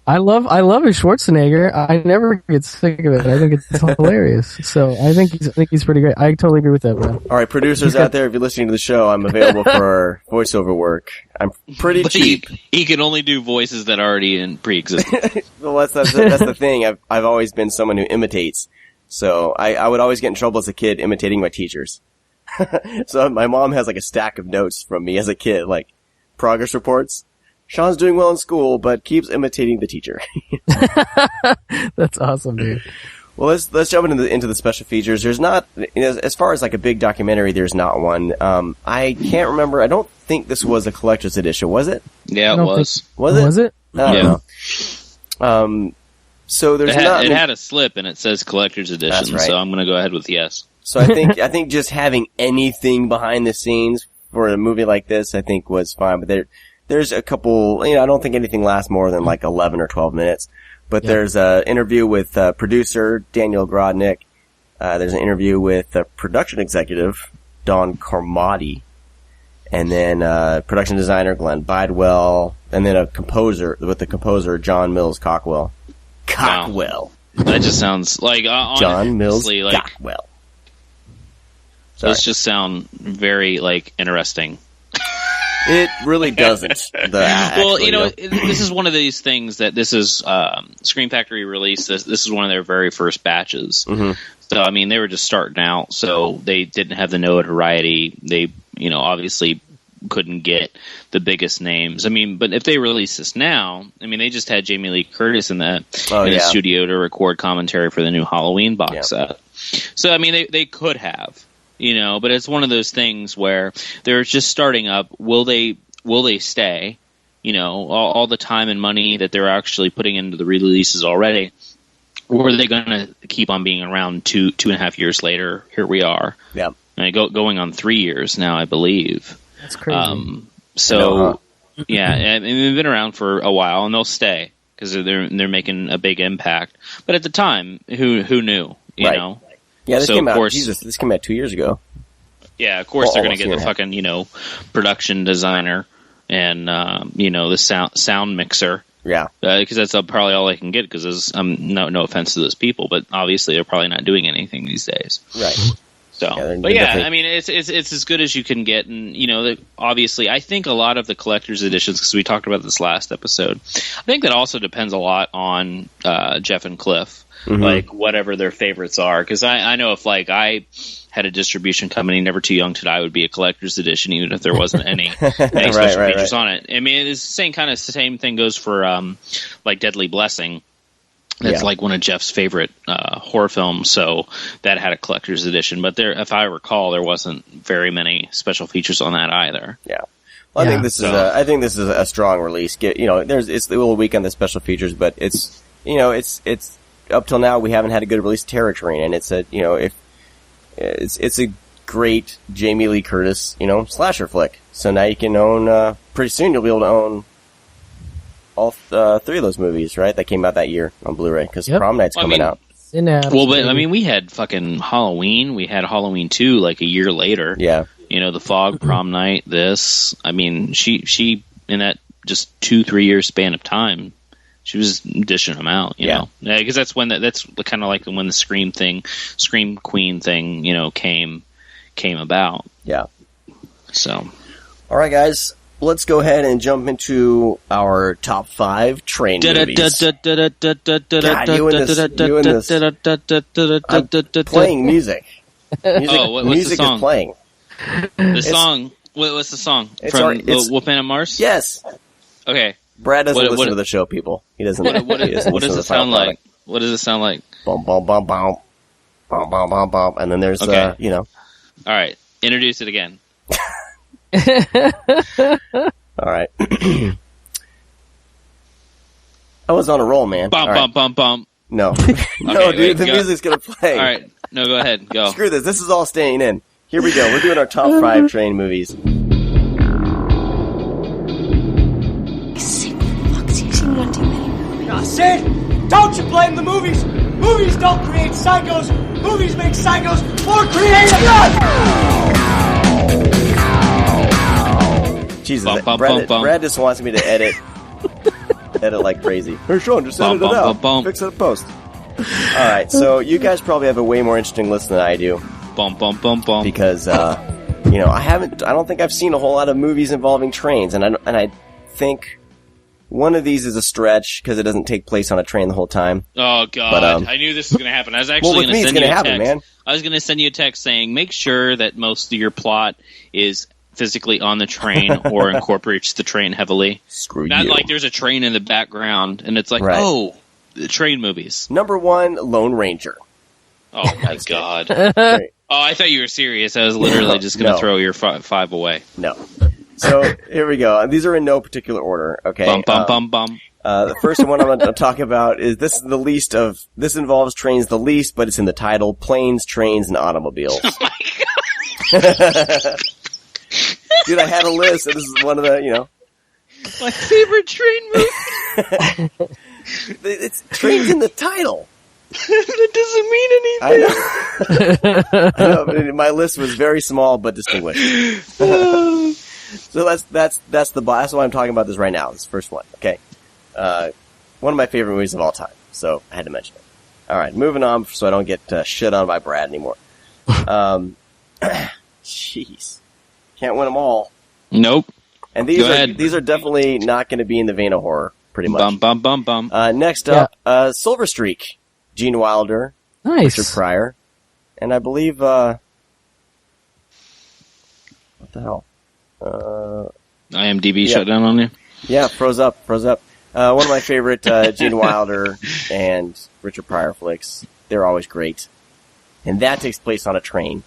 I love his Schwarzenegger. I never get sick of it. I think it's hilarious. So I think he's pretty great. I totally agree with that, man.
All right, producers out there, if you're listening to the show, I'm available for voiceover work. I'm pretty cheap.
He can only do voices that are already in pre-existing.
Well, that's the thing. I've always been someone who imitates. So I would always get in trouble as a kid imitating my teachers. So my mom has like a stack of notes from me as a kid, like progress reports. Sean's doing well in school, but keeps imitating the teacher.
That's awesome, dude.
Well, let's jump into the special features. There's not, as far as like a big documentary, there's not one. I can't remember. I don't think this was a collector's edition, was it?
Yeah, it was.
Was it?
Was it?
I don't know. So there's
it had a slip and it says collector's edition.
That's right.
So I'm going to go ahead with yes.
So I think just having anything behind the scenes for a movie like this, I think was fine. But there's a couple, I don't think anything lasts more than like 11 or 12 minutes. But there's an interview with producer Daniel Grodnick. There's an interview with production executive Don Carmody. And then production designer Glenn Bidewell. And then the composer John Mills Cockwell.
Wow. That just sounds like
John Mills Cockwell.
Those just sound very interesting.
It really doesn't. This is one of these things that this is Scream Factory released. This is one of their very first batches. Mm-hmm. So they were just starting out, so they didn't have the notoriety. They obviously couldn't get the biggest names. But if they release this now, they just had Jamie Lee Curtis in the studio to record commentary for the new Halloween box set. So they could have. But it's one of those things where they're just starting up. Will they stay? All the time and money that they're actually putting into the releases already, or are they going to keep on being around 2.5 years later? Here we are. Yeah.
Going on 3 years now, I believe.
That's crazy.
Yeah, they've been around for a while, and they'll stay because they're making a big impact. But at the time, who knew? You know.
Yeah, this came out 2 years ago.
Yeah, of course they're going to get the fucking, production designer and, the sound mixer.
Yeah.
Because that's probably all they can get because no offense to those people, but obviously they're probably not doing anything these days.
Right.
So, it's as good as you can get. And, obviously I think a lot of the collector's editions, because we talked about this last episode, I think that also depends a lot on Jeff and Cliff. Mm-hmm. Whatever their favorites are, because I know if I had a distribution company, Never Too Young to Die would be a collector's edition, even if there wasn't any special features on it. It's the same thing goes for Deadly Blessing. That's one of Jeff's favorite horror films, so that had a collector's edition. But if I recall, there wasn't very many special features on that either.
Yeah. Well, I think this is a strong release. It's a little weak on the special features, but it's up till now, we haven't had a good release of Terror Train, and it's a great Jamie Lee Curtis, slasher flick. So now you can own, pretty soon you'll be able to own all 3 of those movies, right? That came out that year on Blu-ray, because Prom Night's coming out.
We had fucking Halloween. We had Halloween 2 a year later.
Yeah.
The Fog, Prom Night, this. She in that just 2-3 year span of time, she was dishing them out, you know. Yeah, because that's kind of like when the Scream Queen thing, came about.
Yeah.
So.
All right, guys, let's go ahead and jump into our top 5 train movies. God, you and this. I'm playing music.
What's
music
the song?
is playing.
The song What's the song?
It's
From
already- it's-
Wolfman and Mars?
Yes.
Okay.
Brad doesn't
What-
listen
what-
to the show, people. He doesn't.
What
he doesn't
does
listen
it
to the
sound
final
like? What does it sound like?
Bum, bum, bum, bum. Bum, bum, bum, bum. And then there's,
Okay.
you know.
All right. Introduce it again.
All right. I was on a roll, man.
Bum,
All right.
bum, bum, bum.
No. No,
Okay,
dude,
wait,
the
go.
music's going to play.
All right. No, go ahead. Go.
Screw this. This is all staying in. Here we go. We're doing our top 5 train movies.
Sid, don't you blame the movies. Movies don't create psychos. Movies make psychos more creative.
Jesus,
Bum, bum,
Brad,
bum, bum.
Brad just wants me to edit like crazy. Hey, Sean, just
Bum,
edit it
bum,
out.
bum, bum.
Fix it in post. All right, so you guys probably have a way more interesting list than I do
Bum, bum, bum, bum.
because, you know, I don't think I've seen a whole lot of movies involving trains, and I think one of these is a stretch because it doesn't take place on a train the whole time.
Oh God!
But,
I knew this was going to happen. I was actually
Well, with
going
me,
to
it's
send you a
gonna
text.
happen, man.
I was going to send you a text saying, make sure that most of your plot is physically on the train or incorporates the train heavily.
Screw
Not
you.
like there's a train in the background and it's like,
Right.
oh, the train movies.
Number 1, Lone Ranger.
Oh my God!
Great.
Oh, I thought you were serious. I was literally just going to
No.
throw your five away.
No. So here we go. These are in no particular order. Okay.
Bum bum bum bum.
The first one I'm going to talk about is this involves trains the least, but it's in the title: planes, trains, and automobiles.
Oh my God!
Dude, I had a list, and this is one of the, you know,
My favorite train movie.
it's trains in the title.
That doesn't mean anything.
I know, but my list was very small but distinguished. So that's why I'm talking about this right now. This first one, okay. One of my favorite movies of all time, so I had to mention it. All right, moving on, so I don't get shit on by Brad anymore. Jeez, can't win them all.
Nope.
And
Go
these
ahead.
are definitely not going to be in the vein of horror, pretty much.
Bum bum bum bum.
Next up, Silver Streak, Gene Wilder,
Nice.
Richard Pryor, and I believe what the hell?
IMDb
yeah.
shut down on you.
Yeah, froze up. One of my favorite Gene Wilder and Richard Pryor flicks. They're always great. And that takes place on a train.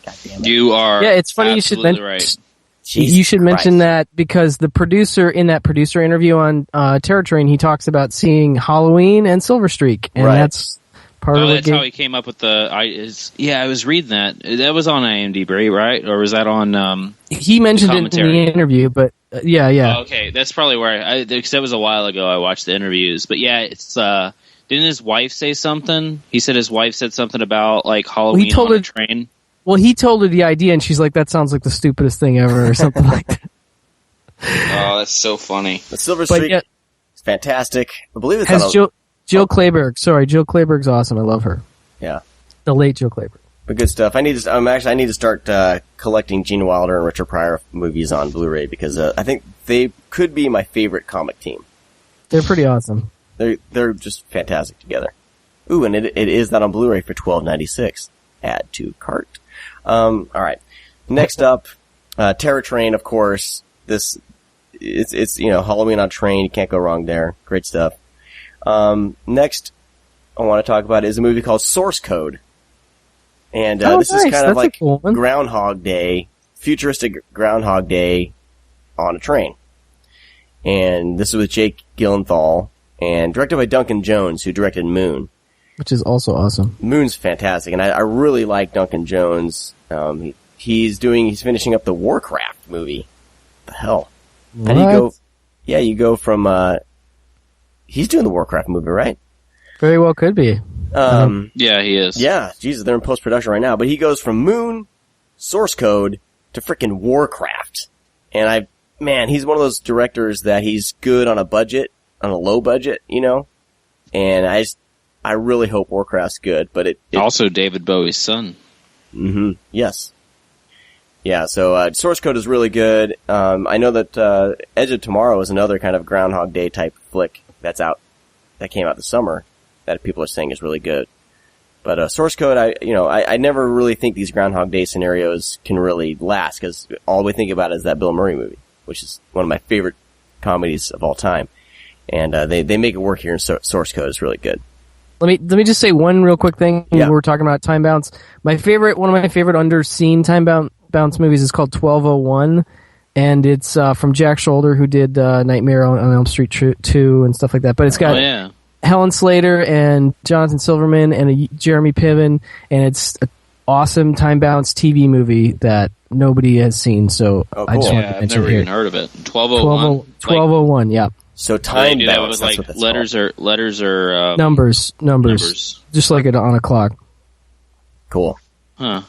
God damn it.
You are.
Yeah, it's funny you should
absolutely
mention.
right.
Jesus
You should mention
Christ.
that because the producer in that producer interview on Terror Train, he talks about seeing Halloween and Silver Streak, and
Right.
that's part
Oh,
of what
that's how he came up with the. I was reading that. That was on IMDb, right? Or was that on?
he mentioned it in
commentary.
the interview. But yeah.
Oh, okay, that's probably where because that was a while ago. I watched the interviews, but yeah, it's. Didn't his wife say something? He said his wife said something about like Halloween
told
on a
her-
train.
Well, he told her the idea, and she's like, "That sounds like the stupidest thing ever," or something like that.
Oh, that's so funny.
The Silver
But
Streak
yeah,
is fantastic. I believe it's
has
on a,
Jill Clayburgh. Sorry, Jill Clayburgh's awesome. I love her.
yeah,
The late Jill Clayburgh.
but good stuff. I need to start collecting Gene Wilder and Richard Pryor movies on Blu-ray because I think they could be my favorite comic team.
They're pretty awesome.
They're just fantastic together. Ooh, and it is that on Blu-ray for $12.96. Add to cart. All right. Next up, Terror Train, of course. It's Halloween on train. You can't go wrong there. Great stuff. Next, I want to talk about is a movie called Source Code, and this is
nice.
kind of
That's a
like
cool one.
Groundhog Day, futuristic Groundhog Day on a train. And this is with Jake Gyllenhaal and directed by Duncan Jones, who directed Moon.
Which is also awesome.
Moon's fantastic, and I really like Duncan Jones. He's finishing up the Warcraft movie. What the hell? How do you go? Yeah, you go from. He's doing the Warcraft movie, right?
Very well could be.
Yeah, he is.
Yeah, Jesus, they're in post production right now. But he goes from Moon, Source Code to frickin' Warcraft, and he's one of those directors that he's good on a budget, on a low budget, you know. And I really hope Warcraft's good, but it
Also, David Bowie's son.
Mm-hmm. Yes. Yeah, so Source Code is really good. I know that Edge of Tomorrow is another kind of Groundhog Day type flick that came out this summer that people are saying is really good. But source code, I never really think these Groundhog Day scenarios can really last because all we think about is that Bill Murray movie, which is one of my favorite comedies of all time. And they make it work here in source code. It's really good.
Let me just say one real quick thing.
Yeah.
We're talking about time bounce. One of my favorite underseen time bounce movies is called 1201, and it's from Jack Shoulder, who did Nightmare on Elm Street 2 and stuff like that. But it's got Helen Slater and Jonathan Silverman and Jeremy Piven, and it's an awesome time bounce TV movie that nobody has seen. So
cool.
I just wanted to
I've
mention
never
here.
even heard of it. 1201.
1201. Yeah.
So time bounce.
That with letters or
Numbers. Just like it on a clock.
Cool.
Huh.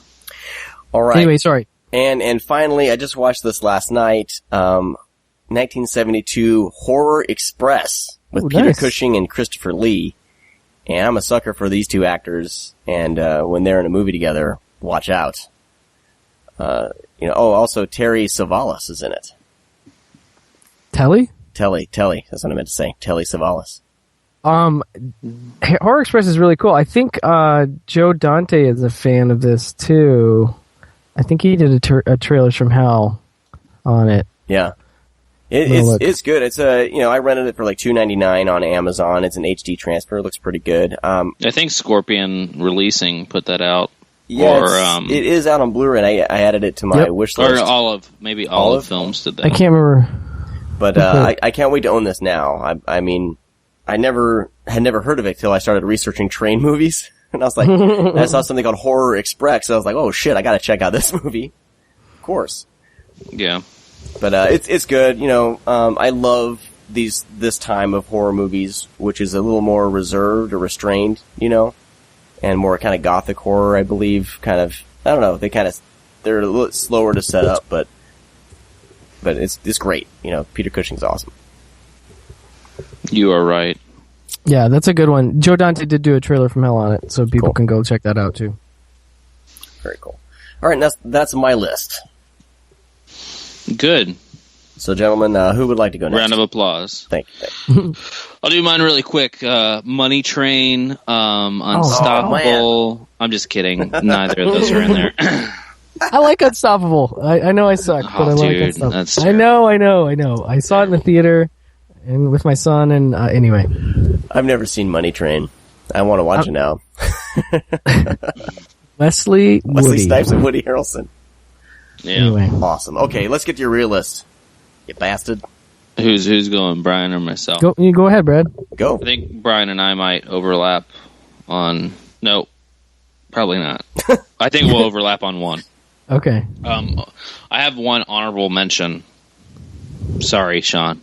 All right.
Anyway, sorry.
And finally, I just watched this last night. 1972 Horror Express with Peter
nice.
Cushing and Christopher Lee. And I'm a sucker for these two actors. And when they're in a movie together, watch out. Also Terry Savalas is in it.
Telly.
That's what I meant to say. Telly Savalas.
Horror Express is really cool. I think Joe Dante is a fan of this too. I think he did a Trailers from Hell on it.
Yeah. It's good. It's I rented it for like $2.99 on Amazon. It's an HD transfer. It looks pretty good.
I think Scorpion Releasing put that out.
Yeah, it is out on Blu-ray, and I added it to my wish list.
Or Olive Films did that.
I can't remember.
But I can't wait to own this now. I mean, I had never heard of it till I started researching train movies, and I was like, I saw something called Horror Express, and I was like, oh shit, I got to check out this movie. Of course.
Yeah.
But it's good. I love this time of horror movies, which is a little more reserved or restrained, and more kind of gothic horror, I believe. Kind of, I don't know. They're a little slower to set up, but it's great. Peter Cushing's awesome.
You are right.
Yeah, that's a good one. Joe Dante did do a Trailer from Hell on it, so people can go check that out too.
Very cool. All right, that's my list.
Good.
So, gentlemen, who would like to go next?
Round of applause.
Thank you.
I'll do mine really quick. Money Train, Unstoppable. I'm just kidding. Neither of those are in there.
I like Unstoppable. I know I suck, but I like Unstoppable.
That's
I know. I saw it in the theater and with my son, and anyway.
I've never seen Money Train. I want to watch it now.
Wesley
Snipes and Woody Harrelson.
Yeah.
Anyway.
Awesome. Okay, let's get to your real list. You bastard.
Who's going, Brian or myself?
Go ahead, Brad.
Go.
I think Brian and I might overlap on... No, probably not. I think we'll overlap on one.
Okay.
I have one honorable mention. Sorry, Sean.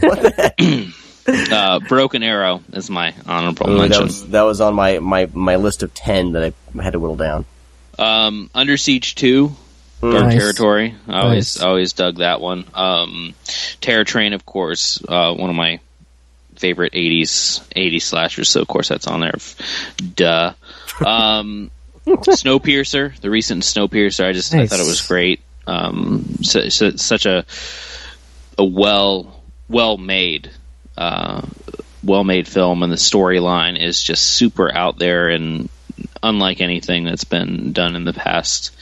What the heck?
Broken Arrow is my honorable mention.
That was on my list of 10 that I had to whittle down.
Under Siege 2, Dark
Nice.
Territory. I always dug that one. Terror Train, of course, one of my favorite 80s slashers, so of course that's on there. Duh. Snowpiercer, the recent Snowpiercer, I thought it was great. Such a well-made film, and the storyline is just super out there and unlike anything that's been done in the past.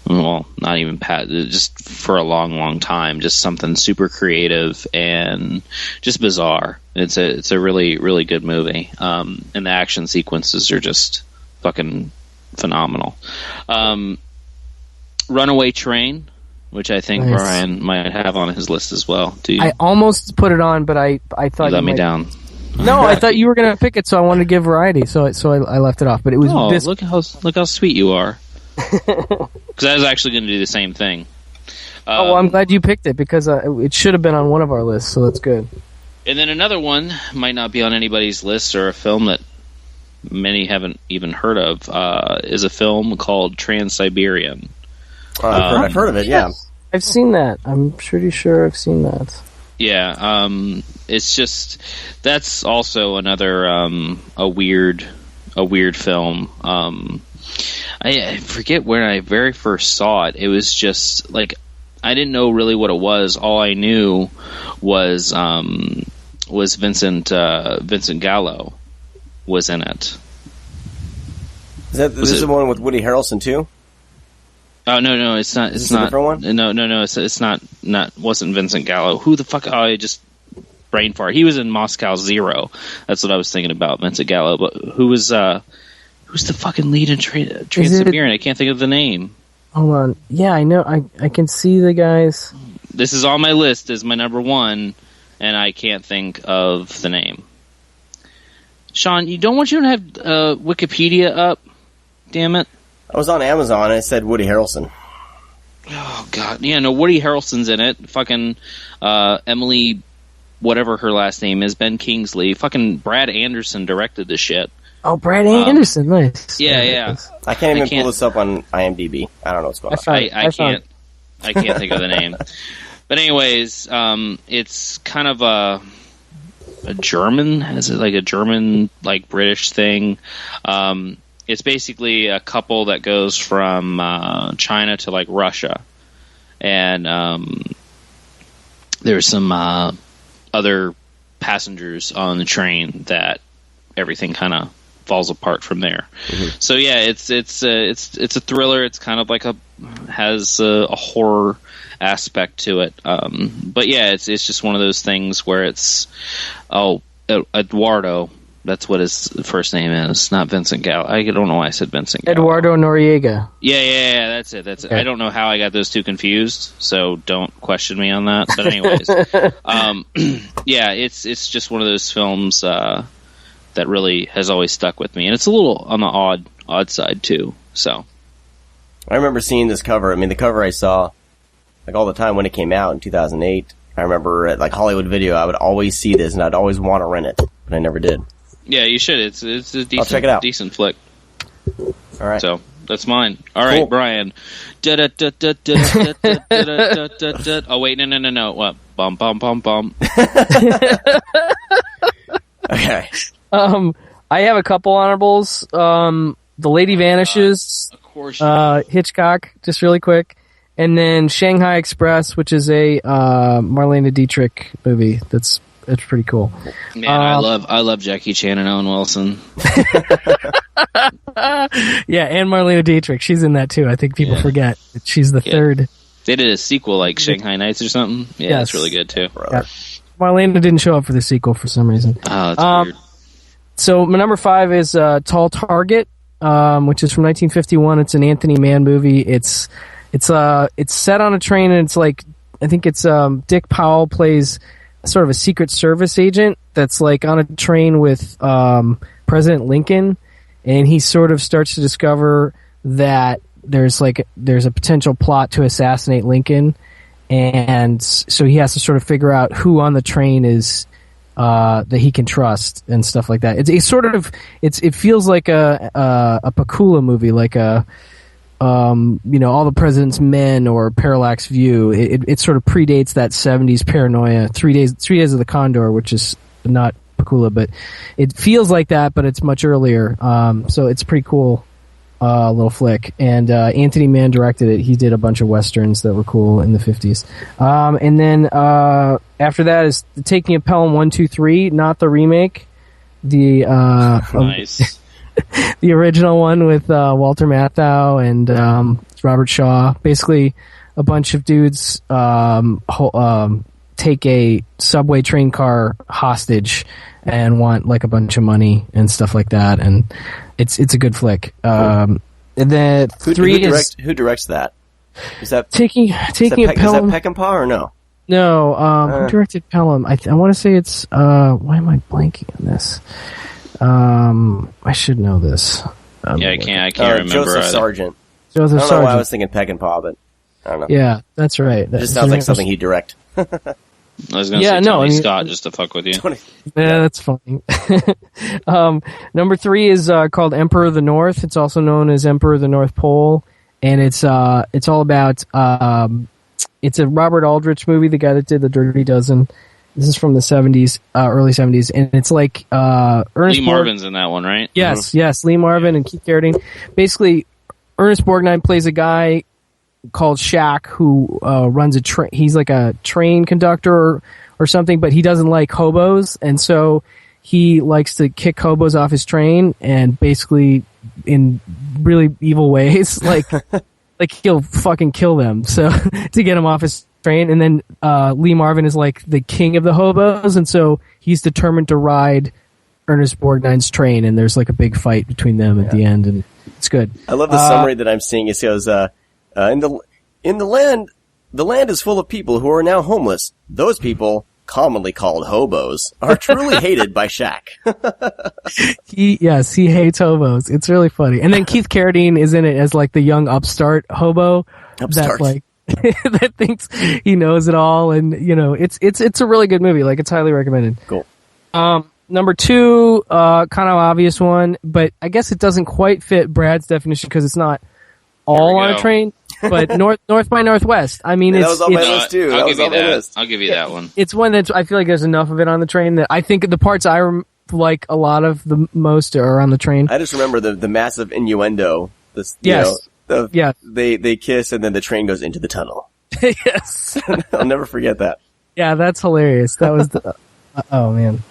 Well, not even past, just for a long time. Just something super creative and just bizarre. It's a really, really good movie. And the action sequences are just fucking phenomenal. Runaway Train, which I think Brian might have on his list as well.
I almost put it on, but I thought
you let me down.
No, I thought you were going to pick it, so I wanted to give variety. So I left it off. But it was this.
Look how sweet you are. Because I was actually going to do the same thing.
Well, I'm glad you picked it because it should have been on one of our lists, so that's good.
And then another one might not be on anybody's list, or a film that many haven't even heard of, is a film called Trans-Siberian.
I've heard of it, yeah.
I've seen that. I'm pretty sure I've seen that.
Yeah, it's just that's also another a weird film. I forget when I very first saw it. It was just like I didn't know really what it was. All I knew was Vincent Gallo was in it.
This is the one with Woody Harrelson too?
Oh no, it's not. It's not. A different one? No. It's not. Wasn't Vincent Gallo? Who the fuck? Oh, I just brain fart. He was in Moscow Zero. That's what I was thinking about, Vincent Gallo. But who's the fucking lead in Trans-Siberian? I can't think of the name.
Hold on. Yeah, I know. I can see the guys.
This is on my list as my number one, and I can't think of the name. Sean, you don't want you to have Wikipedia up? Damn it.
I was on Amazon and it said Woody Harrelson.
Oh, God. Yeah, no, Woody Harrelson's in it. Fucking Emily, whatever her last name is, Ben Kingsley. Fucking Brad Anderson directed this shit.
Oh, Brad Anderson, nice.
Yeah.
I can't even pull this up on IMDb. I don't know what's going on.
I can't think of the name. But anyways, it's kind of a German, is it like a German, like British thing? It's basically a couple that goes from China to like Russia, and there's some other passengers on the train that everything kind of falls apart from there. Mm-hmm. So yeah, it's a thriller. It's kind of like has a horror aspect to it. But yeah, it's just one of those things where it's Eduardo. That's what his first name is, not Vincent Gallo. I don't know why I said Vincent Gallo.
Eduardo Noriega.
Yeah, that's it. Okay. I don't know how I got those two confused, so don't question me on that. But anyways, yeah, it's just one of those films that really has always stuck with me, and it's a little on the odd side too. So
I remember seeing this cover. I mean, the cover I saw like all the time when it came out in 2008. I remember at like Hollywood Video, I would always see this, and I'd always want to rent it, but I never did.
Yeah, you should. It's a decent,
I'll check it out.
Decent flick.
All right.
So that's mine. All right, cool. Brian. Oh wait, no. What? Bum.
Okay.
I have a couple honorables. The Lady Vanishes.
Of course.
Hitchcock, just really quick, and then Shanghai Express, which is a Marlene Dietrich movie. It's pretty cool.
Man, I love Jackie Chan and Owen Wilson.
Yeah, and Marlene Dietrich. She's in that too. I think people forget that she's the third.
They did a sequel like Shanghai Nights or something. Yeah, that's really good too.
Yeah. Marlene didn't show up for the sequel for some reason.
Oh, that's weird.
So my number 5 is Tall Target, which is from 1951. It's an Anthony Mann movie. It's set on a train, and it's like, I think it's Dick Powell plays sort of a Secret Service agent that's like on a train with President Lincoln, and he sort of starts to discover that there's a potential plot to assassinate Lincoln, and so he has to sort of figure out who on the train is that he can trust and stuff like that. It feels like a Pakula movie, like a All the President's Men or Parallax View. It sort of predates that 70s paranoia. 3 Days of the Condor, which is not Pakula, but it feels like that, but it's much earlier. So it's pretty cool little flick. And Anthony Mann directed it. He did a bunch of westerns that were cool in the 50s. And then after that is Taking a Pelham 1, 2, 3, not the remake. The
nice.
The original one with Walter Matthau and Robert Shaw. Basically, a bunch of dudes take a subway train car hostage and want like a bunch of money and stuff like that. And it's a good flick. And then
who directs that? Is that
Taking a Pelham?
Is that Peckinpah or no?
No. Who directed Pelham? I want to say it's. Why am I blanking on this? I should know this.
I can't remember.
Joseph Sargent.
I don't know
why I was thinking Peckinpah, but I don't know.
Yeah, that's right.
It just sounds like something he'd direct.
I was going to say Tony Scott just to fuck with you.
Yeah, that's funny. Number 3 is called Emperor of the North. It's also known as Emperor of the North Pole, and it's all about. It's a Robert Aldrich movie, the guy that did The Dirty Dozen. This is from the 70s, early 70s, and it's like Ernest
Lee Marvin's in that one, right?
Yes, yes, Lee Marvin and Keith Carradine. Basically, Ernest Borgnine plays a guy called Shaq who runs a train. He's like a train conductor or something, but he doesn't like hobos, and so he likes to kick hobos off his train. And basically, in really evil ways. Like he'll fucking kill them. So to get him off his train. And then Lee Marvin is like the king of the hobos, and so he's determined to ride Ernest Borgnine's train, and there's like a big fight between them at the end, and it's good.
I love the summary that I'm seeing. It goes, in the land is full of people who are now homeless. Those people, commonly called hobos, are truly hated by Shaq.
He hates hobos. It's really funny. And then Keith Carradine is in it as like the young upstart hobo. That like that thinks he knows it all, and it's a really good movie. Like, it's highly recommended.
Cool.
Number 2, kind of obvious one, but I guess it doesn't quite fit Brad's definition because it's not all on a train. But North by Northwest. I mean,
that was on my list too.
I'll give you that. I'll give you that one.
It's one that I feel like there's enough of it on the train that I think the parts I like a lot of the most are on the train.
I just remember the massive innuendo. They kiss and then the train goes into the tunnel.
Yes.
I'll never forget that.
Yeah, that's hilarious. That was oh man.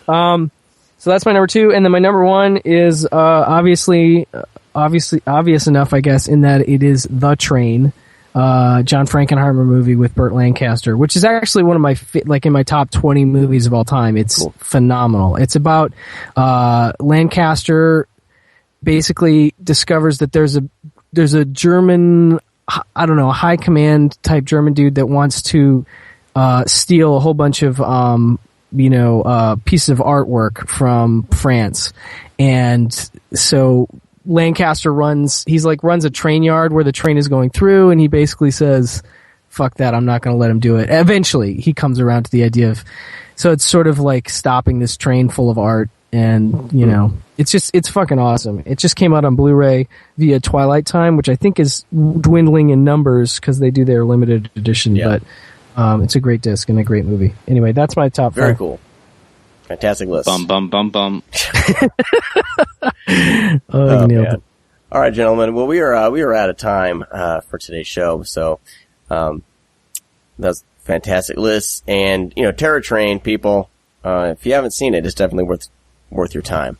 So that's my number 2, and then my number 1 is obvious enough, I guess, in that it is The Train, John Frankenheimer movie with Burt Lancaster, which is actually one of my in my top 20 movies of all time. It's phenomenal. It's about Lancaster basically discovers that there's a German, I don't know, high command type German dude that wants to steal a whole bunch of pieces of artwork from France. And so Lancaster runs a train yard where the train is going through, and he basically says, fuck that, I'm not going to let him do it. Eventually he comes around to the idea of, so it's sort of like stopping this train full of art, and it's fucking awesome. It just came out on Blu-ray via Twilight Time, which I think is dwindling in numbers because they do their limited edition, but it's a great disc and a great movie. Anyway, that's my top 5.
Very cool. Fantastic list.
Bum, bum, bum, bum.
Oh, nailed it.
All right, gentlemen. Well, we are out of time for today's show. So that's fantastic lists, and Terror Train, people. If you haven't seen it, it's definitely worth your time,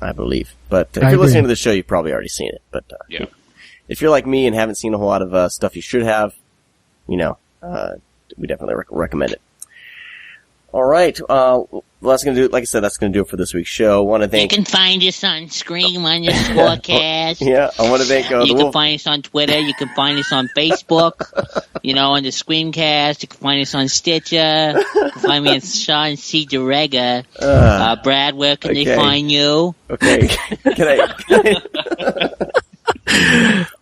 I believe. But if you're listening to the show, you've probably already seen it. But if you're like me and haven't seen a whole lot of stuff you should have, we definitely recommend it. All right. That's going to do it. Like I said, that's going to do it for this week's show. Want to thank.
You can find us on Scream_cast.
Yeah, I want to thank.
You can find us on Twitter. You can find us on Facebook. On the Screamcast. You can find us on Stitcher. You can find me on Sean C. DeRega. Brad, where can they find you?
Okay. Can I?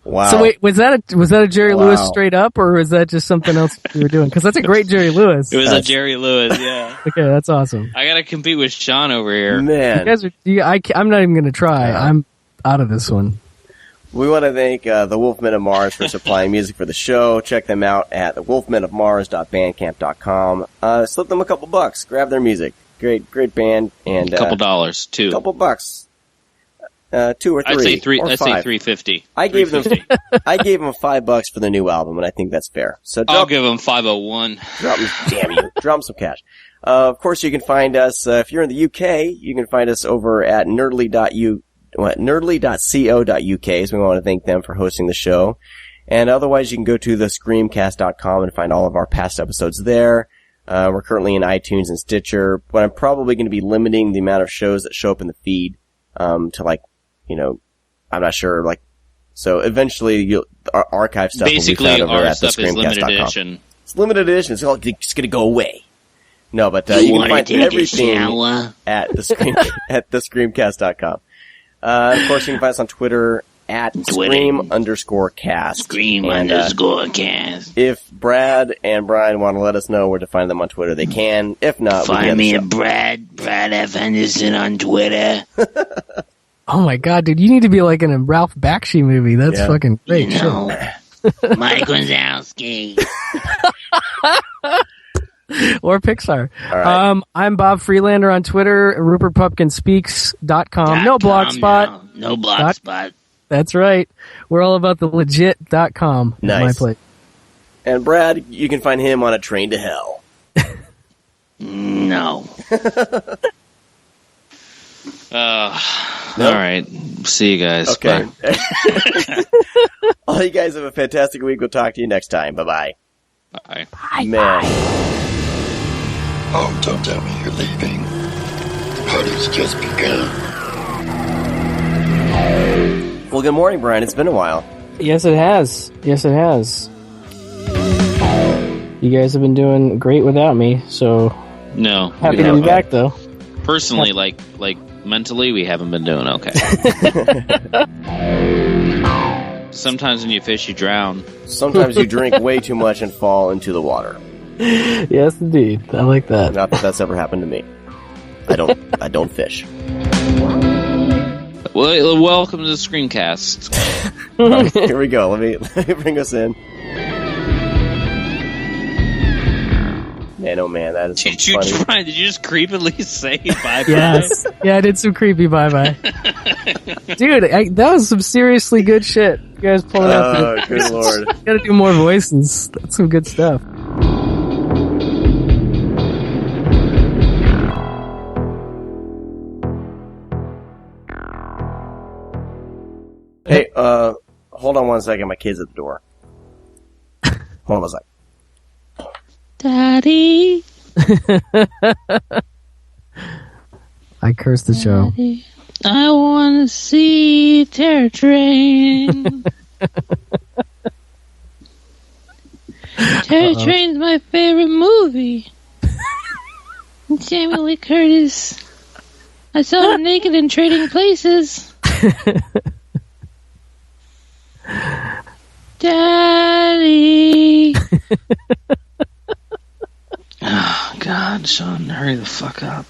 Wow.
So wait, was that a Jerry Lewis straight up, or was that just something else you were doing? Because that's a great Jerry Lewis.
It was a Jerry Lewis, yeah.
Okay, that's awesome.
I gotta compete with Sean over here.
Man.
I'm not even gonna try. I'm out of this one.
We want to thank the Wolfmen of Mars for supplying music for the show. Check them out at thewolfmenofmars.bandcamp.com. Slip them a couple bucks. Grab their music. Great band. And
a couple dollars, too.
Couple bucks. 2 or 3.
I'd say three.
Or
I'd
5.
say $3.50.
I gave them $5 for the new album, and I think that's fair. So
I'll give them $5.01.
Damn you! Drop them some cash. Of course, you can find us if you're in the UK. You can find us over at nerdly.co.uk. So we want to thank them for hosting the show. And otherwise, you can go to thescreamcast.com and find all of our past episodes there. We're currently in iTunes and Stitcher, but I'm probably going to be limiting the amount of shows that show up in the feed to I'm not sure, so eventually our archive stuff
basically
will be found over
our
at
stuff is limited
thescreamcast.com.
edition.
It's limited edition. It's going to go away. No, but you can find everything at thescreamcast.com. Of course, you can find us on Twitter at Scream_cast.
Scream_cast.
If Brad and Brian want to let us know where to find them on Twitter, they can. If not,
find me at Brad F. Henderson on Twitter.
Oh my god, dude, you need to be like in a Ralph Bakshi movie. That's fucking great.
Mike Wazowski.
Or Pixar.
All right.
I'm Bob Freelander on Twitter, RupertPupkinspeaks.com. No Blogspot.
No Blogspot.
That's right. We're all about the legit.com.
Nice.
My place.
And Brad, you can find him on A Train to Hell.
No.
All right. See you guys.
Okay.
Bye.
All you guys have a fantastic week. We'll talk to you next time. Bye-bye.
Bye.
Man.
Oh, don't tell me you're leaving. The party's just begun.
Well, good morning, Brian. It's been a while.
Yes, it has. Yes, it has. You guys have been doing great without me, so
No.
happy
we
to be
haven't.
back, though.
Personally, like mentally, we haven't been doing okay. Sometimes when you fish, you drown.
Sometimes you drink way too much and fall into the water.
Yes, indeed. I like that.
Not that that's ever happened to me. I don't fish.
Well, welcome to the ScreamCast.
Right, here we go. Let me bring us in. Man, oh man, that is funny.
Brian, did you just creepily say bye-bye?
Yes. Yeah, I did some creepy bye-bye. Dude, that was some seriously good shit. You guys pulled it out.
Oh, good lord.
Gotta do more voices. That's some good stuff.
Hey, hold on one second. My kid's at the door. Hold on one second.
Daddy.
I cursed the show.
Daddy, I want to see Terror Train. Terror Train's my favorite movie. Samuel Lee Curtis. I saw him naked in Trading Places. Daddy.
Oh, God, Sean, hurry the fuck up.